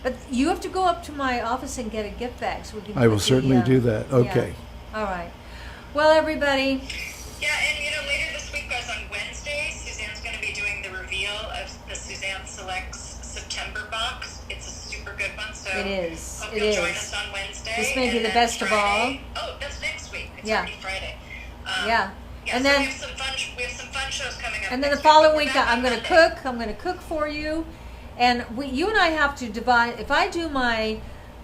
Speaker 2: But you have to go up to my office and get a gift bag. So we can
Speaker 1: I will
Speaker 2: put the,
Speaker 1: certainly do that.
Speaker 2: yeah.
Speaker 1: Okay.
Speaker 2: All right. Well, everybody,
Speaker 3: Yeah, and later this week, guys, on Wednesday, Suzanne's going to be doing the reveal of the Suzanne Selects September box. It's a super good one, so
Speaker 2: it is.
Speaker 3: hope
Speaker 2: It
Speaker 3: you'll join
Speaker 2: is.
Speaker 3: us on Wednesday.
Speaker 2: This may be
Speaker 3: And
Speaker 2: the
Speaker 3: then
Speaker 2: best of all.
Speaker 3: Friday- Oh, that's next week. It's
Speaker 2: Yeah.
Speaker 3: already Friday.
Speaker 2: Yeah.
Speaker 3: Yeah,
Speaker 2: And
Speaker 3: so
Speaker 2: then-
Speaker 3: we have some fun shows coming up.
Speaker 2: And then the
Speaker 3: next
Speaker 2: following
Speaker 3: week,
Speaker 2: week,
Speaker 3: but we're back
Speaker 2: I'm
Speaker 3: on
Speaker 2: going to
Speaker 3: Monday.
Speaker 2: cook. I'm going to cook for you. And you and I have to divide. If I do my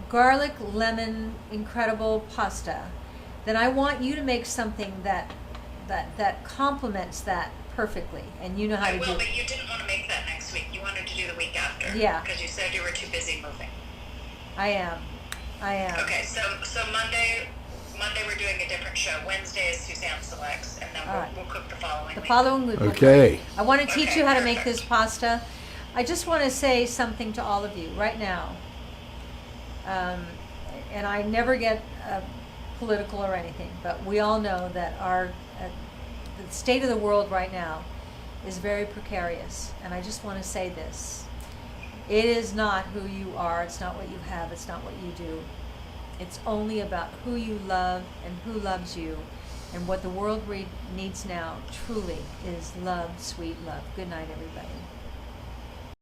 Speaker 2: garlic lemon incredible pasta, then I want you to make something that complements that perfectly. And you know how
Speaker 3: I
Speaker 2: to
Speaker 3: will,
Speaker 2: do it.
Speaker 3: but you didn't want to make that next week. You wanted to do the week after.
Speaker 2: Yeah.
Speaker 3: Because you said you were too busy moving.
Speaker 2: I am.
Speaker 3: Okay, so Monday we're doing a different show. Wednesday is Suzanne Selects, and then
Speaker 2: All right.
Speaker 3: we'll cook the following
Speaker 2: The
Speaker 3: week.
Speaker 2: following week.
Speaker 1: Okay.
Speaker 2: I want to teach
Speaker 3: Okay,
Speaker 2: you how to make
Speaker 3: perfect.
Speaker 2: this pasta. I just want to say something to all of you right now. And I never get political or anything, but we all know that the state of the world right now is very precarious. And I just want to say this. It is not who you are. It's not what you have. It's not what you do. It's only about who you love and who loves you. And what the world needs now truly is love, sweet love. Good night, everybody.